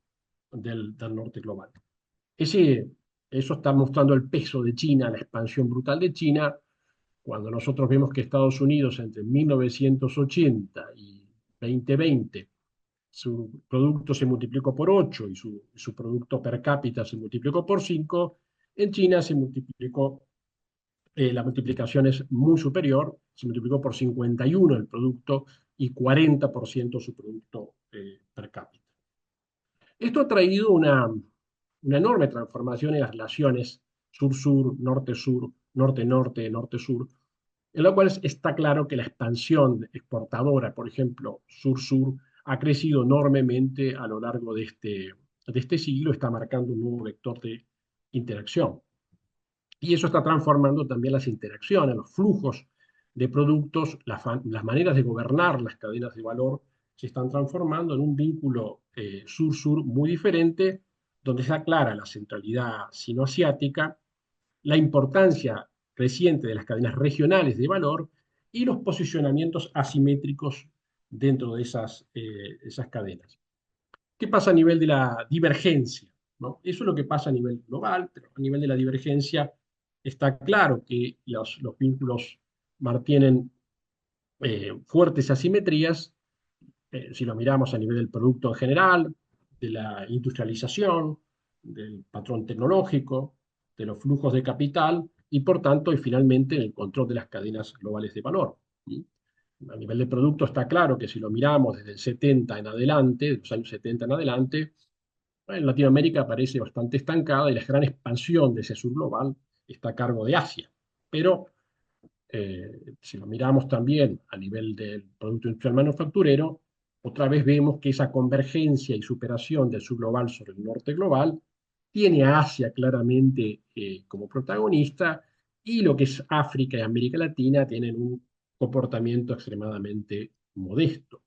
del norte global. Eso está mostrando el peso de China, la expansión brutal de China, cuando nosotros vemos que Estados Unidos entre 1980 y 2020 su producto se multiplicó por 8 y su producto per cápita se multiplicó por 5, en China se multiplicó, la multiplicación es muy superior, se multiplicó por 51 el producto y 40% su producto per cápita. Esto ha traído una enorme transformación en las relaciones sur-sur, norte-sur, norte-norte, norte-sur, en lo cual está claro que la expansión exportadora, por ejemplo, sur-sur, ha crecido enormemente a lo largo de este siglo, está marcando un nuevo vector de interacción. Y eso está transformando también las interacciones, los flujos de productos, las maneras de gobernar las cadenas de valor se están transformando en un vínculo sur-sur muy diferente, donde está clara la centralidad sinoasiática, la importancia creciente de las cadenas regionales de valor y los posicionamientos asimétricos dentro de esas cadenas. ¿Qué pasa a nivel de la divergencia? ¿No? Eso es lo que pasa a nivel global, pero a nivel de la divergencia está claro que los vínculos mantienen fuertes asimetrías. Si lo miramos a nivel del producto en general, de la industrialización, del patrón tecnológico, de los flujos de capital y por tanto, y finalmente, el control de las cadenas globales de valor. A nivel de producto está claro que si lo miramos desde el 70 en adelante, de los años 70 en adelante, en Latinoamérica parece bastante estancada y la gran expansión de ese sur global está a cargo de Asia. Pero si lo miramos también a nivel del Producto Industrial Manufacturero, otra vez vemos que esa convergencia y superación del sur global sobre el norte global tiene a Asia claramente como protagonista y lo que es África y América Latina tienen un comportamiento extremadamente modesto.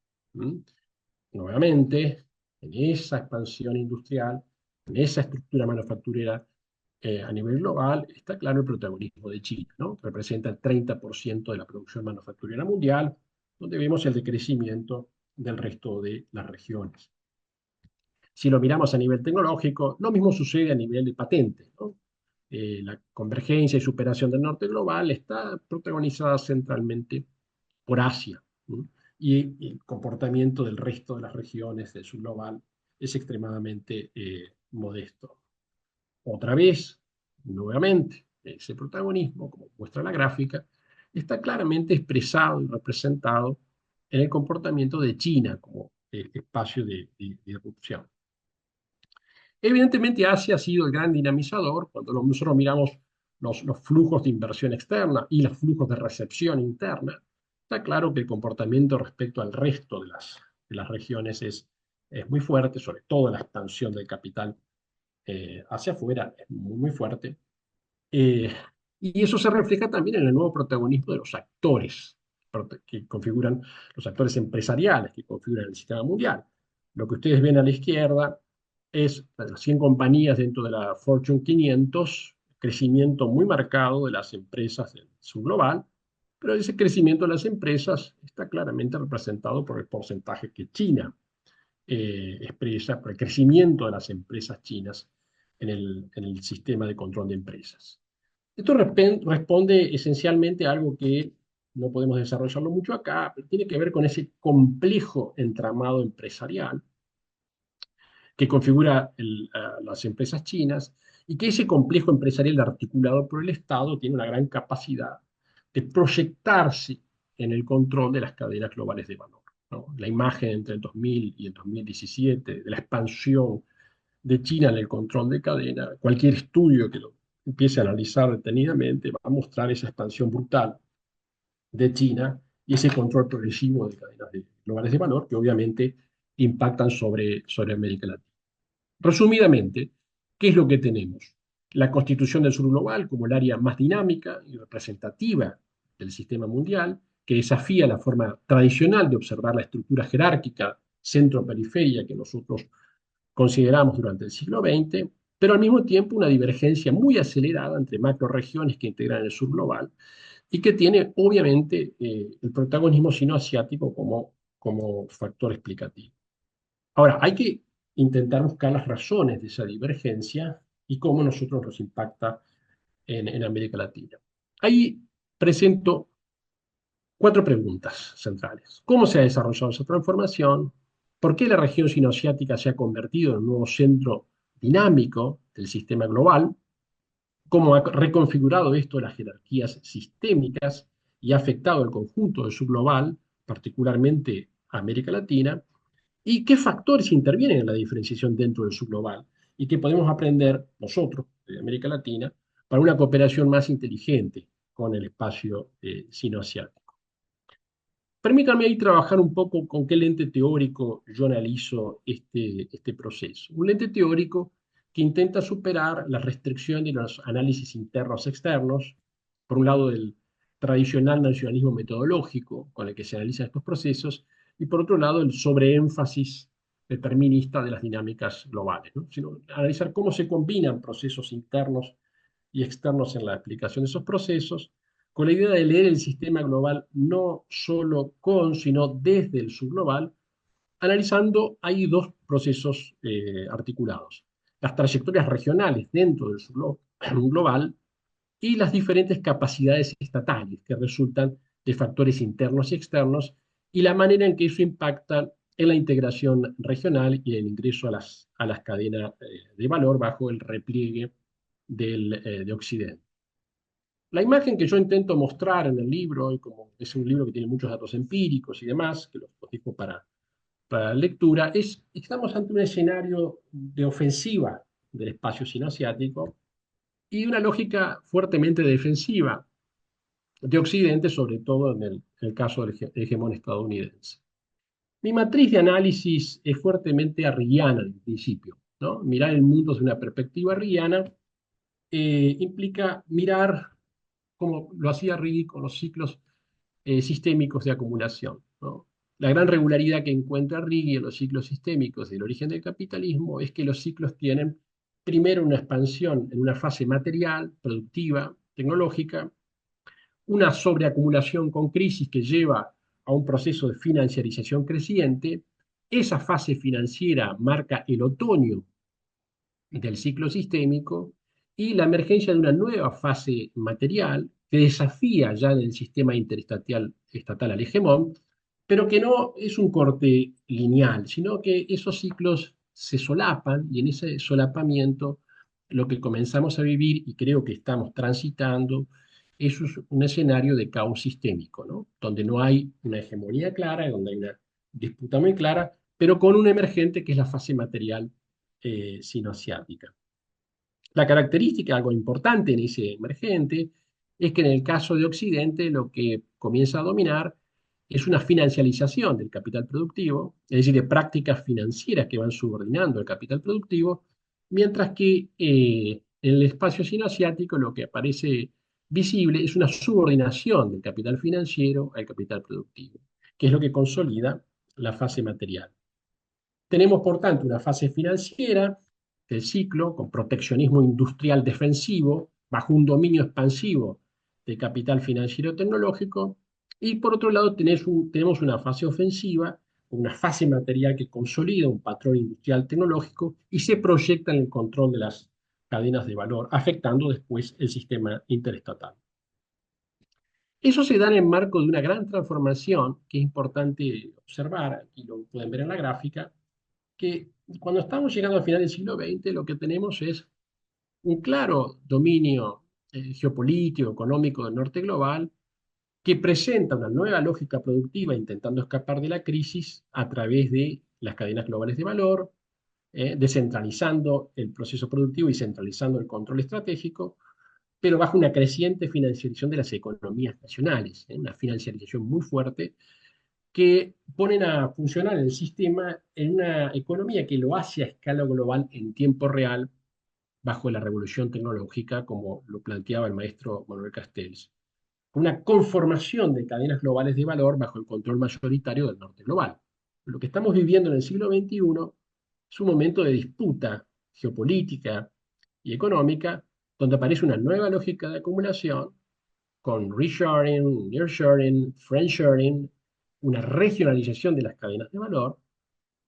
Nuevamente, en esa expansión industrial, en esa estructura manufacturera a nivel global, está claro el protagonismo de China, ¿no? Representa el 30% de la producción manufacturera mundial, donde vemos el decrecimiento del resto de las regiones. Si lo miramos a nivel tecnológico, lo mismo sucede a nivel de patentes, ¿no? La convergencia y superación del norte global está protagonizada centralmente por Asia, ¿no? Y el comportamiento del resto de las regiones del sur global es extremadamente modesto. Otra vez, nuevamente, ese protagonismo, como muestra la gráfica, está claramente expresado y representado en el comportamiento de China como espacio de irrupción. Evidentemente Asia ha sido el gran dinamizador cuando nosotros miramos los flujos de inversión externa y los flujos de recepción interna. Está claro que el comportamiento respecto al resto de las regiones es muy fuerte, sobre todo la expansión del capital hacia afuera es muy, muy fuerte. Eh, y eso se refleja también en el nuevo protagonismo de los actores que configuran, los actores empresariales que configuran el sistema mundial. Lo que ustedes ven a la izquierda es las 100 compañías dentro de la Fortune 500, crecimiento muy marcado de las empresas del sur global, pero ese crecimiento de las empresas está claramente representado por el porcentaje que China expresa, por el crecimiento de las empresas chinas en el sistema de control de empresas. Esto responde esencialmente a algo que no podemos desarrollarlo mucho acá, pero tiene que ver con ese complejo entramado empresarial que configura las empresas chinas y que ese complejo empresarial articulado por el Estado tiene una gran capacidad de proyectarse en el control de las cadenas globales de valor, ¿no? La imagen entre el 2000 y el 2017 de la expansión de China en el control de cadena, cualquier estudio que lo empiece a analizar detenidamente va a mostrar esa expansión brutal de China y ese control progresivo de cadenas globales de valor que obviamente impactan sobre América Latina. Resumidamente, ¿qué es lo que tenemos? La constitución del sur global como el área más dinámica y representativa del sistema mundial, que desafía la forma tradicional de observar la estructura jerárquica centro-periferia que nosotros consideramos durante el siglo XX, pero al mismo tiempo una divergencia muy acelerada entre macroregiones que integran el sur global y que tiene obviamente el protagonismo sino-asiático como factor explicativo. Ahora, hay que intentar buscar las razones de esa divergencia y cómo nosotros nos impacta en América Latina. Ahí presento 4 preguntas centrales. ¿Cómo se ha desarrollado esa transformación? ¿Por qué la región sinoasiática se ha convertido en un nuevo centro dinámico del sistema global? ¿Cómo ha reconfigurado esto las jerarquías sistémicas y ha afectado el conjunto del subglobal, particularmente a América Latina? ¿Y qué factores intervienen en la diferenciación dentro del subglobal? ¿Y qué podemos aprender nosotros, de América Latina, para una cooperación más inteligente con el espacio sinoasiático? Permítanme ahí trabajar un poco con qué lente teórico yo analizo este proceso. Un lente teórico que intenta superar la restricción de los análisis internos externos, por un lado del tradicional nacionalismo metodológico con el que se analizan estos procesos, y por otro lado el sobreénfasis determinista de las dinámicas globales, ¿no? Sino analizar cómo se combinan procesos internos y externos en la explicación de esos procesos, con la idea de leer el sistema global no solo con, sino desde el subglobal, analizando ahí 2 procesos articulados. Las trayectorias regionales dentro del subglobal y las diferentes capacidades estatales que resultan de factores internos y externos y la manera en que eso impacta en la integración regional y el ingreso a las cadenas de valor bajo el repliegue de Occidente. La imagen que yo intento mostrar en el libro, y como es un libro que tiene muchos datos empíricos y demás, que los dejo para la lectura, es que estamos ante un escenario de ofensiva del espacio sinoasiático y una lógica fuertemente defensiva de Occidente, sobre todo en el caso del hegemón estadounidense. Mi matriz de análisis es fuertemente arriana en principio, ¿no? Mirar el mundo desde una perspectiva arriana implica mirar como lo hacía Righi con los ciclos sistémicos de acumulación, ¿no? La gran regularidad que encuentra Righi en los ciclos sistémicos del origen del capitalismo es que los ciclos tienen primero una expansión en una fase material, productiva, tecnológica, una sobreacumulación con crisis que lleva a un proceso de financiarización creciente. Esa fase financiera marca el otoño del ciclo sistémico y la emergencia de una nueva fase material que desafía ya en el sistema interestatal al hegemón, pero que no es un corte lineal, sino que esos ciclos se solapan y en ese solapamiento lo que comenzamos a vivir y creo que estamos transitando es un escenario de caos sistémico, ¿no? Donde no hay una hegemonía clara, donde hay una disputa muy clara, pero con un emergente que es la fase material sinoasiática. La característica, algo importante en ese emergente, es que en el caso de Occidente lo que comienza a dominar es una financialización del capital productivo, es decir, de prácticas financieras que van subordinando el capital productivo, mientras que en el espacio sinoasiático lo que aparece visible es una subordinación del capital financiero al capital productivo, que es lo que consolida la fase material. Tenemos, por tanto, una fase financiera del ciclo con proteccionismo industrial defensivo bajo un dominio expansivo de capital financiero tecnológico, y por otro lado tenemos una fase ofensiva, una fase material que consolida un patrón industrial tecnológico y se proyecta en el control de las cadenas de valor, afectando después el sistema interestatal. Eso se da en el marco de una gran transformación que es importante observar, aquí lo pueden ver en la gráfica, que cuando estamos llegando al final del siglo XX, lo que tenemos es un claro dominio geopolítico, económico del norte global, que presenta una nueva lógica productiva intentando escapar de la crisis a través de las cadenas globales de valor, descentralizando el proceso productivo y centralizando el control estratégico, pero bajo una creciente financiarización de las economías nacionales, una financiarización muy fuerte que ponen a funcionar el sistema en una economía que lo hace a escala global en tiempo real bajo la revolución tecnológica, como lo planteaba el maestro Manuel Castells. Una conformación de cadenas globales de valor bajo el control mayoritario del norte global. Lo que estamos viviendo en el siglo XXI es un momento de disputa geopolítica y económica, donde aparece una nueva lógica de acumulación con reshoring, nearshoring, friendshoring, una regionalización de las cadenas de valor,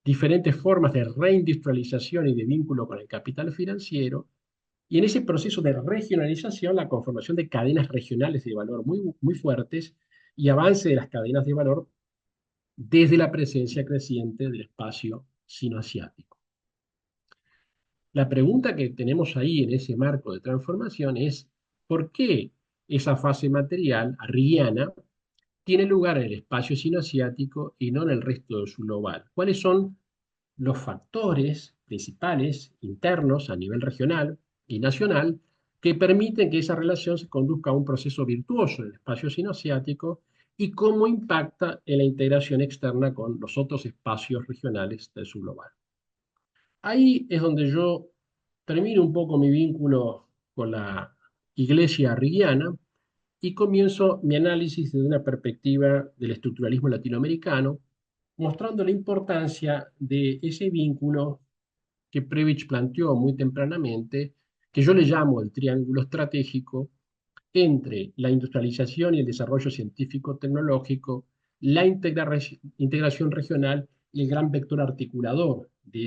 diferentes formas de reindustrialización y de vínculo con el capital financiero, y en ese proceso de regionalización la conformación de cadenas regionales de valor muy fuertes y avance de las cadenas de valor desde la presencia creciente del espacio sinoasiático. La pregunta que tenemos ahí en ese marco de transformación es ¿por qué esa fase material arriana tiene lugar en el espacio sinoasiático y no en el resto de su global? ¿Cuáles son los factores principales internos a nivel regional y nacional que permiten que esa relación se conduzca a un proceso virtuoso en el espacio sinoasiático y cómo impacta en la integración externa con los otros espacios regionales del subglobal? Ahí es donde yo termino un poco mi vínculo con la iglesia arriguiana y comienzo mi análisis desde una perspectiva del estructuralismo latinoamericano, mostrando la importancia de ese vínculo que Prebisch planteó muy tempranamente, que yo le llamo el triángulo estratégico entre la industrialización y el desarrollo científico-tecnológico, la integración regional y el gran vector articulador de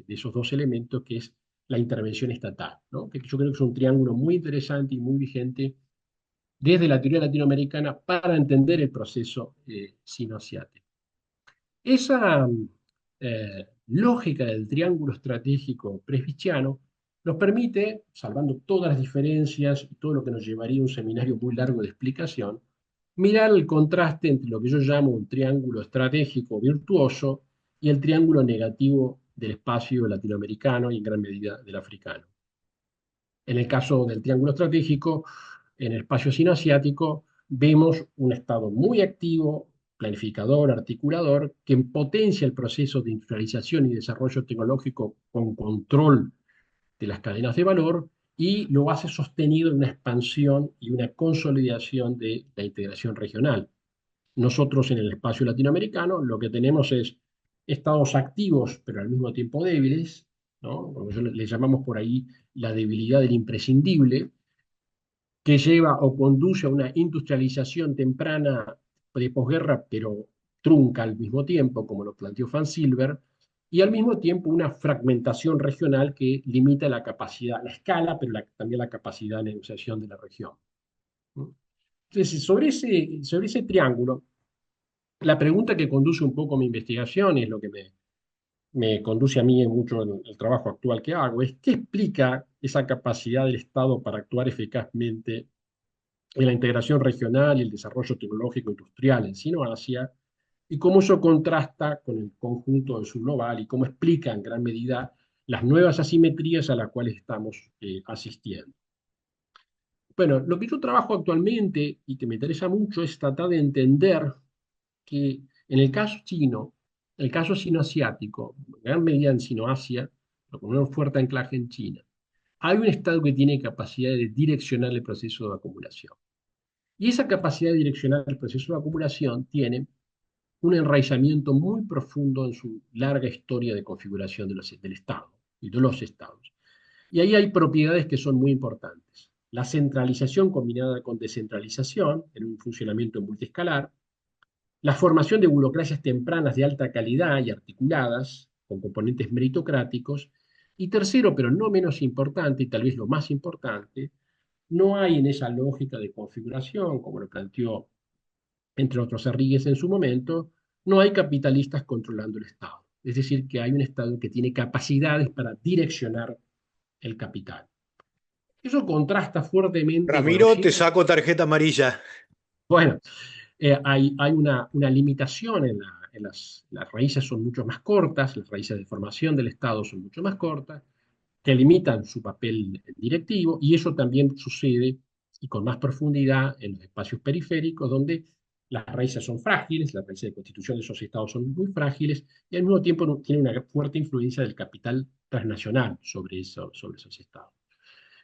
esos dos elementos, que es la intervención estatal, ¿no? Que yo creo que es un triángulo muy interesante y muy vigente desde la teoría latinoamericana para entender el proceso sinoasiático. Esa lógica del triángulo estratégico presbichiano nos permite, salvando todas las diferencias y todo lo que nos llevaría a un seminario muy largo de explicación, mirar el contraste entre lo que yo llamo un triángulo estratégico virtuoso y el triángulo negativo del espacio latinoamericano y en gran medida del africano. En el caso del triángulo estratégico, en el espacio sinoasiático, vemos un Estado muy activo, planificador, articulador, que potencia el proceso de industrialización y desarrollo tecnológico con control de las cadenas de valor y lo hace sostenido en una expansión y una consolidación de la integración regional. Nosotros en el espacio latinoamericano lo que tenemos es estados activos, pero al mismo tiempo débiles, ¿no? Como le llamamos por ahí la debilidad del imprescindible, que lleva o conduce a una industrialización temprana de posguerra, pero trunca al mismo tiempo, como lo planteó Van Silber, y al mismo tiempo una fragmentación regional que limita la capacidad, la escala, pero también la capacidad de negociación de la región. Entonces, sobre ese triángulo, la pregunta que conduce un poco mi investigación, y es lo que me conduce a mí mucho en el trabajo actual que hago, es qué explica esa capacidad del Estado para actuar eficazmente en la integración regional y el desarrollo tecnológico industrial en Sino-Asia, y cómo eso contrasta con el conjunto del subglobal y cómo explica en gran medida las nuevas asimetrías a las cuales estamos asistiendo. Bueno, lo que yo trabajo actualmente y que me interesa mucho es tratar de entender que en el caso chino, el caso sino-asiático, en gran medida en Sino-Asia, pero con un fuerte anclaje en China, hay un Estado que tiene capacidad de direccionar el proceso de acumulación. Y esa capacidad de direccionar el proceso de acumulación tiene un enraizamiento muy profundo en su larga historia de configuración del Estado y de los Estados. Y ahí hay propiedades que son muy importantes. La centralización combinada con descentralización en un funcionamiento multiescalar, la formación de burocracias tempranas de alta calidad y articuladas, con componentes meritocráticos, y tercero, pero no menos importante, y tal vez lo más importante, no hay en esa lógica de configuración, como lo planteó entre otros Enríquez en su momento, no hay capitalistas controlando el Estado. Es decir, que hay un Estado que tiene capacidades para direccionar el capital. Eso contrasta fuertemente con Ramiro, te Occidente. saco tarjeta amarilla. Bueno, hay una limitación las raíces son mucho más cortas, las raíces de formación del Estado son mucho más cortas, que limitan su papel directivo, y eso también sucede y con más profundidad en los espacios periféricos, donde las raíces son frágiles, las raíces de constitución de esos estados son muy frágiles, y al mismo tiempo tiene una fuerte influencia del capital transnacional sobre esos estados.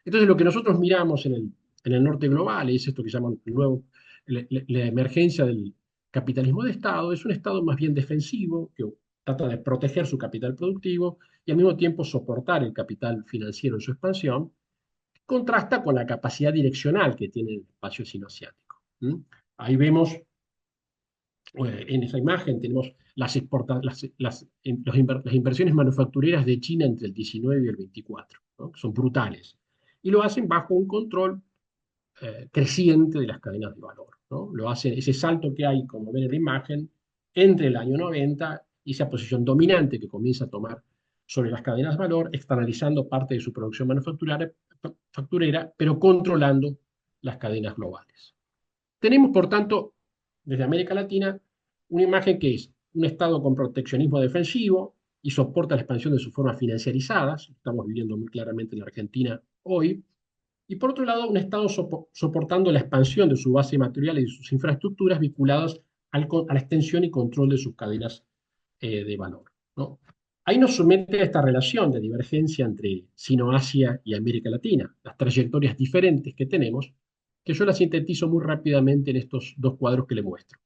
Entonces, lo que nosotros miramos en el norte global es esto que llaman la emergencia del capitalismo de Estado. Es un Estado más bien defensivo, que trata de proteger su capital productivo y al mismo tiempo soportar el capital financiero en su expansión, contrasta con la capacidad direccional que tiene el espacio sinoasiático. Ahí vemos, en esa imagen, tenemos las inversiones manufactureras de China entre el 19 y el 24, ¿no? Que son brutales. Y lo hacen bajo un control creciente de las cadenas de valor, ¿no? Lo hacen, ese salto que hay, como ven en la imagen, entre el año 90 y esa posición dominante que comienza a tomar sobre las cadenas de valor, externalizando parte de su producción manufacturera, pero controlando las cadenas globales. Tenemos, por tanto, desde América Latina, una imagen que es un Estado con proteccionismo defensivo y soporta la expansión de sus formas financiarizadas, estamos viviendo muy claramente en la Argentina hoy, y por otro lado, un Estado soportando la expansión de su base material y de sus infraestructuras vinculadas a la extensión y control de sus cadenas de valor, ¿no? Ahí nos somete a esta relación de divergencia entre Sino-Asia y América Latina, las trayectorias diferentes que tenemos, que yo las sintetizo muy rápidamente en estos dos cuadros que le muestro.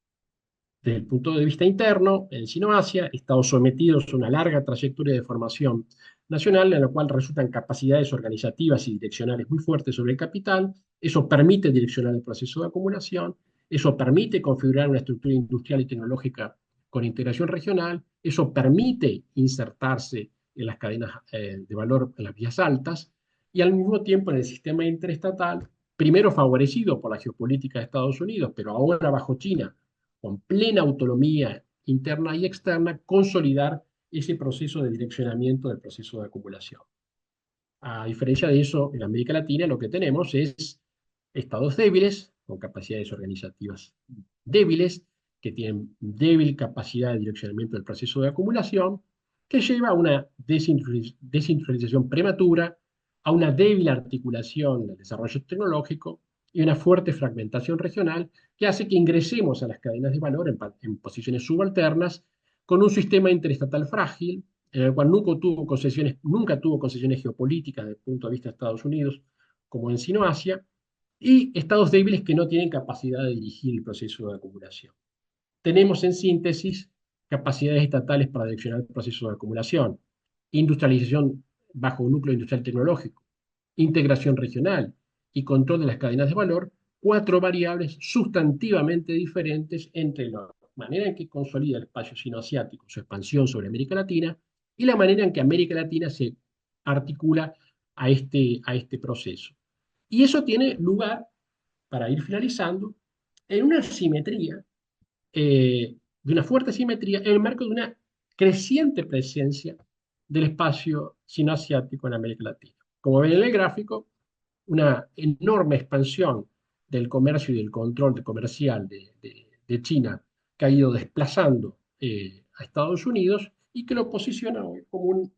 Desde el punto de vista interno, en Sino-Asia, estados sometidos a una larga trayectoria de formación nacional, en la cual resultan capacidades organizativas y direccionales muy fuertes sobre el capital. Eso permite direccionar el proceso de acumulación, eso permite configurar una estructura industrial y tecnológica con integración regional, eso permite insertarse en las cadenas de valor en las vías altas, y al mismo tiempo en el sistema interestatal, primero favorecido por la geopolítica de Estados Unidos, pero ahora bajo China, con plena autonomía interna y externa, consolidar ese proceso de direccionamiento del proceso de acumulación. A diferencia de eso, en América Latina lo que tenemos es estados débiles, con capacidades organizativas débiles, que tienen débil capacidad de direccionamiento del proceso de acumulación, que lleva a una desindustrialización prematura, a una débil articulación del desarrollo tecnológico y una fuerte fragmentación regional que hace que ingresemos a las cadenas de valor en posiciones subalternas con un sistema interestatal frágil, en el cual nunca tuvo concesiones geopolíticas desde el punto de vista de Estados Unidos, como en Sino-Asia, y estados débiles que no tienen capacidad de dirigir el proceso de acumulación. Tenemos, en síntesis, capacidades estatales para direccionar el proceso de acumulación, industrialización bajo un núcleo industrial tecnológico, integración regional y control de las cadenas de valor, cuatro variables sustantivamente diferentes entre la manera en que consolida el espacio sinoasiático, su expansión sobre América Latina, y la manera en que América Latina se articula a este proceso. Y eso tiene lugar, para ir finalizando, en una simetría, de una fuerte simetría, en el marco de una creciente presencia del espacio sinoasiático en América Latina. Como ven en el gráfico, una enorme expansión del comercio y del control comercial de China, que ha ido desplazando a Estados Unidos y que lo posiciona hoy como un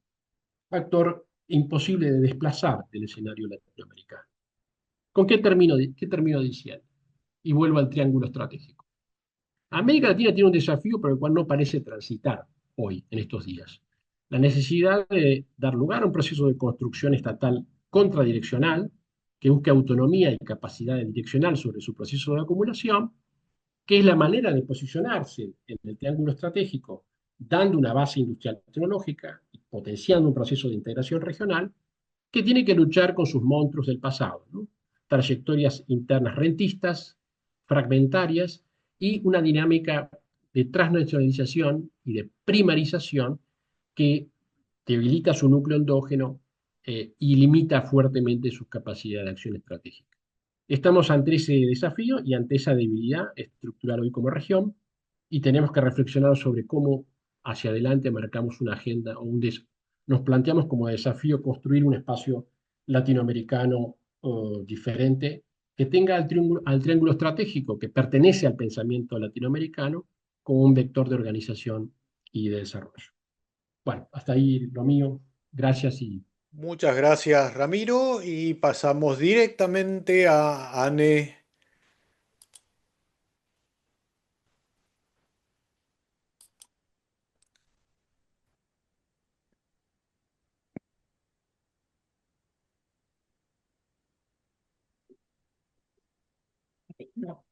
factor imposible de desplazar del escenario latinoamericano. ¿Con qué termino diciendo? Y vuelvo al triángulo estratégico. América Latina tiene un desafío por el cual no parece transitar hoy, en estos días. La necesidad de dar lugar a un proceso de construcción estatal contradireccional que busque autonomía y capacidad direccional sobre su proceso de acumulación, que es la manera de posicionarse en el triángulo estratégico, dando una base industrial tecnológica y potenciando un proceso de integración regional que tiene que luchar con sus monstruos del pasado, ¿no? Trayectorias internas rentistas, fragmentarias y una dinámica de transnacionalización y de primarización que debilita su núcleo endógeno y limita fuertemente sus capacidades de acción estratégica. Estamos ante ese desafío y ante esa debilidad estructural hoy como región y tenemos que reflexionar sobre cómo hacia adelante marcamos una agenda o nos planteamos como desafío construir un espacio latinoamericano diferente que tenga al triángulo estratégico que pertenece al pensamiento latinoamericano como un vector de organización y de desarrollo. Bueno, hasta ahí lo mío. Gracias y Muchas gracias, Ramiro, y pasamos directamente a Anne. No.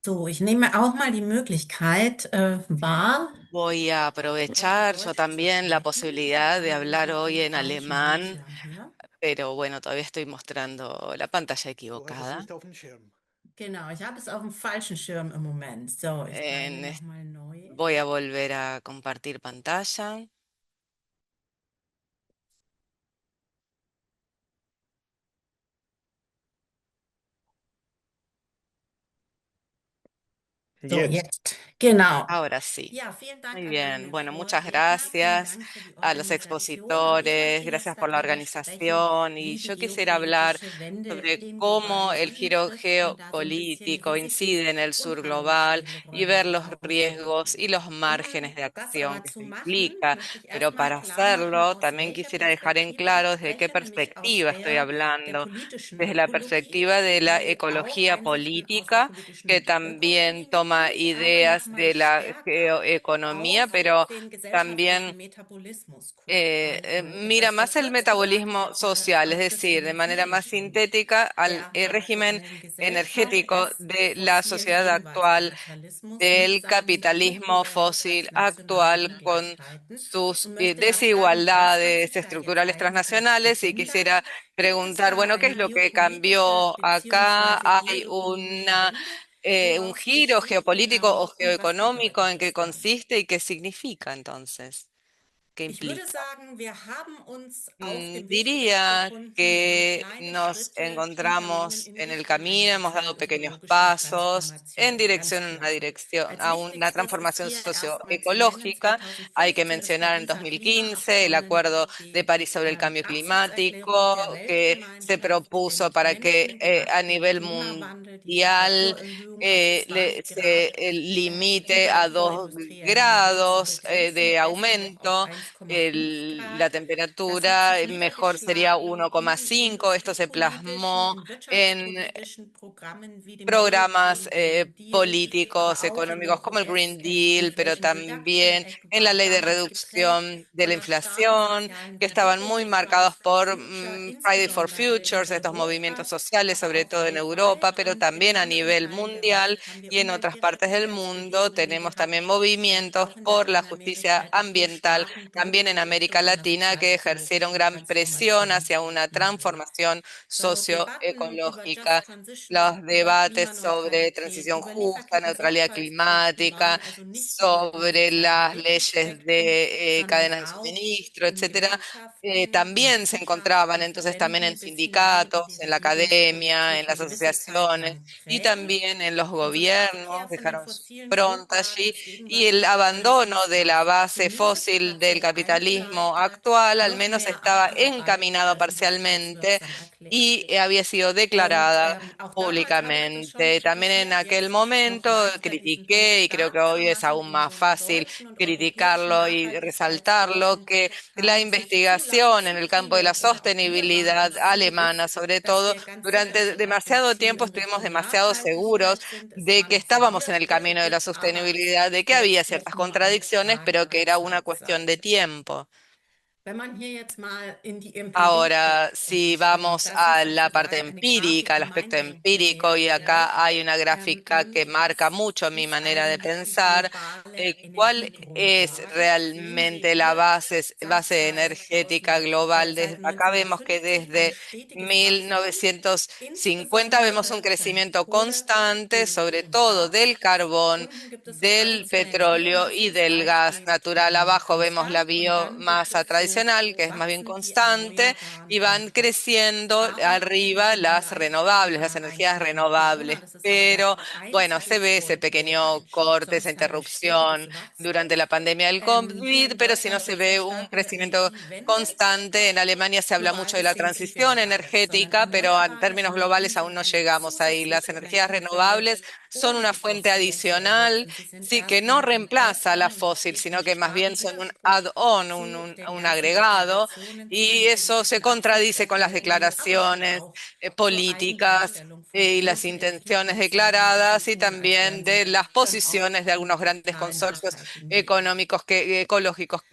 So, ich nehme auch mal die Möglichkeit wahr, Voy a aprovechar yo también la posibilidad de hablar hoy en alemán, pero bueno, todavía estoy mostrando la pantalla Du hast es equivocada. nicht auf dem Schirm. Genau, ich habe es auf dem falschen Schirm im Moment. So, ich teile En es- nochmal neu. Voy a volver a compartir pantalla. So, Jetzt. jetzt. Genau. Ahora sí. Ja, vielen Dank Muy an die bien, bueno, muchas Vorredner, vielen gracias Dank für die a los Organisation. Und ich expositores, möchte jetzt gracias por la darüber sprechen, organización y wie die yo quisiera hablar geopolitische Wende sobre den cómo globalen el Süden giro trifft und da so ein bisschen geopolítico Risiken incide en el und sur global y ver Handlungsspielräume los riesgos herauszufinden. y los márgenes de Das acción aber que zu esto machen, implica, möchte ich pero erstmal para klar machen, hacerlo aus también welcher quisiera dejar en Perspektive ich claro desde qué spreche, nämlich aus perspectiva estoy der hablando, politischen desde la Ökologie, perspectiva de la die auch ecología Einsichten aus der política que politischen también Ökonomie toma nimmt, aber ideas nochmal de la stärker geoeconomía, auf pero den gesellschaftlichen también Metabolismus guckt. Also mira etwas más el verkürzt gesagt metabolismo erstmal social, es auf das decir, de manera más Energieregime sintética al der régimen aktuellen Gesellschaft energético des de la fossilen sociedad actual, Gegenwartskapitalismus mit del seinen capitalismo strukturellen fósil actual transnationalen con Ungleichheiten sus und möchte nachfragen, was hat desigualdades sich da jetzt estructurales eigentlich transnacionales y geändert? quisiera Gibt es preguntar, da bueno, ¿qué es eine lo que geopolitische cambió acá? beziehungsweise ¿Hay geoökonomische Wende? un Worauf giro besteht die geopolítico o genau und was geoeconómico? bedeutet ¿En qué es dann? consiste y qué significa entonces? ¿Qué Ich würde implica? sagen, wir haben uns auf dem Weg dahin Diría befunden, que kleine nos Schritte zu unternehmen encontramos in en el Richtung einer camino, hemos dado pequeños sozialökologischen pasos en Transformation, ganz dirección klar. Als a una Wichtigstes ist transformación hier erstmal zu nennen, socioecológica. Hay que 2015 das mencionar en Pariser 2015 el Acuerdo Klimaabkommen, de die París sobre el cambio Absichtserklärung climático der que se Weltgemeinschaft, propuso den para que a menschengemachten nivel Klimawandel, die mundial Temperaturerhöhung auf 2 se Grad limite gegenüber a der 2 vorindustriellen Mitte zu grados begrenzen, de besser noch auf aumento 1,5 la Grad. Das hat temperatura, sich mejor sería niedergeschlagen in 1,5. Esto se industriepolitischen, plasmó in en wirtschaftspolitischen Programmen wie dem programas Green Deal, políticos, aber auch in den económicos como el Green Deal, pero Inflation Reduction también Act en la war ley de damals geprägt reducción de la von einer starken inflación, sozialen que estaban Bewegung muy wie Fridays marcados for por Future, Friday for insbesondere in Futures, estos Europa, movimientos sociales, aber sobre auch todo en Europa, weltweit. pero Und in también a anderen nivel Teilen der mundial Welt haben wir y en otras partes del mundo. Umweltgerechtigkeitsbewegungen Tenemos también gehabt, movimientos auch in por la Lateinamerika, justicia die sehr ambiental, starken también Druck en in América Richtung einer Latina, que ejercieron sozialökologischen gran presión Transformation hacia una machen. transformación So, Debatten über socioecológica. Just Transition Los und über debates sobre Klimaneutralität, transición über justa, neutralidad Lieferkettensorgfaltspflichten climática, waren also nicht nur die sobre las sozialpolitischen leyes Aspekte, de sondern cadenas de auch suministro, in etcétera, Gewerkschaften, in también se Wissenschaft, encontraban in entonces también en Verbänden bis hinein in die sindicatos, en la academia, en Regierungspolitik las eine gewisse Zeit asociaciones lang y prägend. también en los Unsere gobiernos, Abkehr von den dejaron su fossilen impronta Grundlagen allí des y el Gegenwartskapitalismus abandono de darf la base funktioniert, fósil hat sehr del capitalismo actual al menos estaba encaminado parcialmente y había sido declarada públicamente. También en aquel momento critiqué, y creo que hoy es aún más fácil criticarlo y resaltarlo, que la investigación en el campo de la sostenibilidad alemana, sobre todo, durante demasiado tiempo estuvimos demasiado seguros de que estábamos en el camino de la sostenibilidad, de que había ciertas contradicciones, pero que era una cuestión de tiempo. Ahora, si vamos a la parte empírica, al aspecto empírico, y acá hay una gráfica que marca mucho mi manera de pensar, ¿cuál es realmente la base energética global? Acá vemos que desde 1950 vemos un crecimiento constante, sobre todo del carbón, del petróleo y del gas natural. Abajo vemos la biomasa tradicional, que es más bien constante, y van creciendo arriba las renovables, las energías renovables. Pero bueno, se ve ese pequeño corte, esa interrupción durante la pandemia del COVID, pero si no se ve un crecimiento constante. En Alemania se habla mucho de la transición energética, pero en términos globales aún no llegamos ahí. Las energías renovables son una fuente adicional, sí, que no reemplaza a la fósil, sino que más bien son un add-on, un agregado, y eso se contradice con las declaraciones políticas y las intenciones declaradas y también de las posiciones de algunos grandes consorcios económicos ecológicos,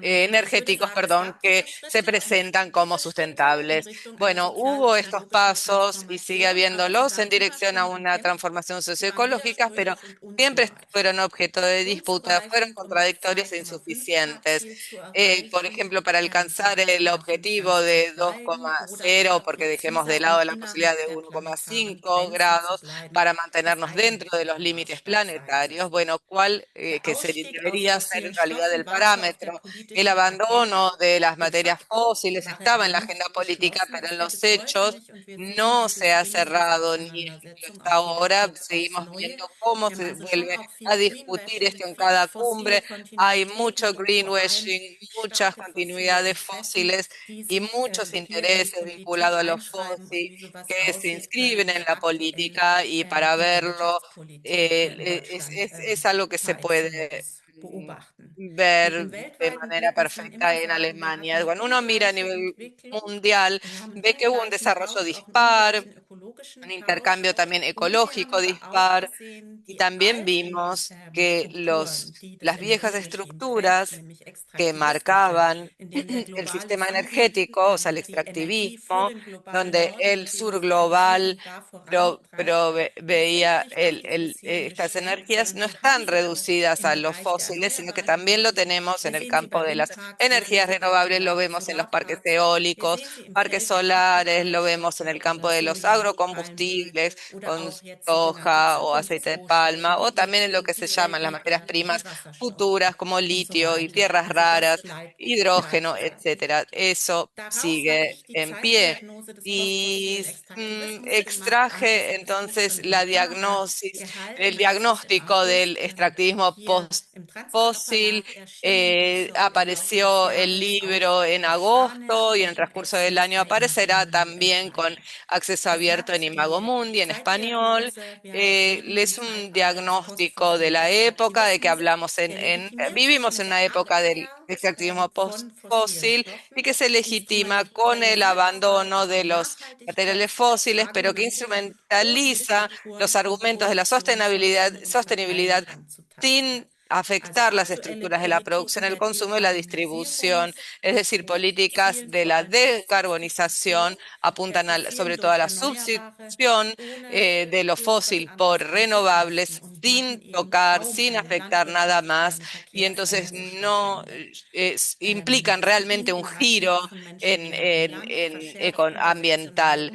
energéticos, perdón, que se presentan como sustentables. Bueno, hubo estos pasos y sigue habiéndolos en dirección a una transformación socioecológica, pero siempre fueron objeto de disputa, fueron contradictorios e insuficientes. Por ejemplo, para alcanzar el objetivo de 2,0, porque dejemos de lado la posibilidad de 1,5 grados para mantenernos dentro de los límites planetarios, bueno, ¿cuál debería ser en realidad el parámetro? El abandono de las materias fósiles estaba en la agenda política, pero en los hechos no se ha cerrado ni hasta ahora. Seguimos viendo cómo se vuelve a discutir esto en cada cumbre. Hay mucho greenwashing, muchas continuidades fósiles y muchos intereses vinculados a los fósiles que se inscriben en la política, y para verlo es algo que se puede ver de manera perfecta en Alemania. Cuando uno mira a nivel mundial, ve que hubo un desarrollo dispar, un intercambio también ecológico dispar, y también vimos que las viejas estructuras que marcaban el sistema energético, o sea, el extractivismo, donde el sur global veía estas energías, no están reducidas a los fósiles, sino que también lo tenemos en el campo de las energías renovables, lo vemos en los parques eólicos, parques solares, lo vemos en el campo de los agrocombustibles, con soja o aceite de palma, o también en lo que se llaman las materias primas futuras como litio y tierras raras, hidrógeno, etcétera. Eso sigue en pie. Y extraje entonces el diagnóstico del extractivismo post-fósil. Apareció el libro en agosto y en el transcurso del año aparecerá también con acceso abierto en Imago Mundi en español. Es un diagnóstico de la época de que hablamos vivimos en una época del extractivismo post-fósil y que se legitima con el abandono de los materiales fósiles, pero que instrumentaliza los argumentos de la sostenibilidad sin afectar las estructuras de la producción, el consumo y la distribución. Es decir, políticas de la decarbonización apuntan sobre todo a la sustitución de lo fósil por renovables, sin tocar, sin afectar nada más, y entonces no implican realmente un giro ambiental.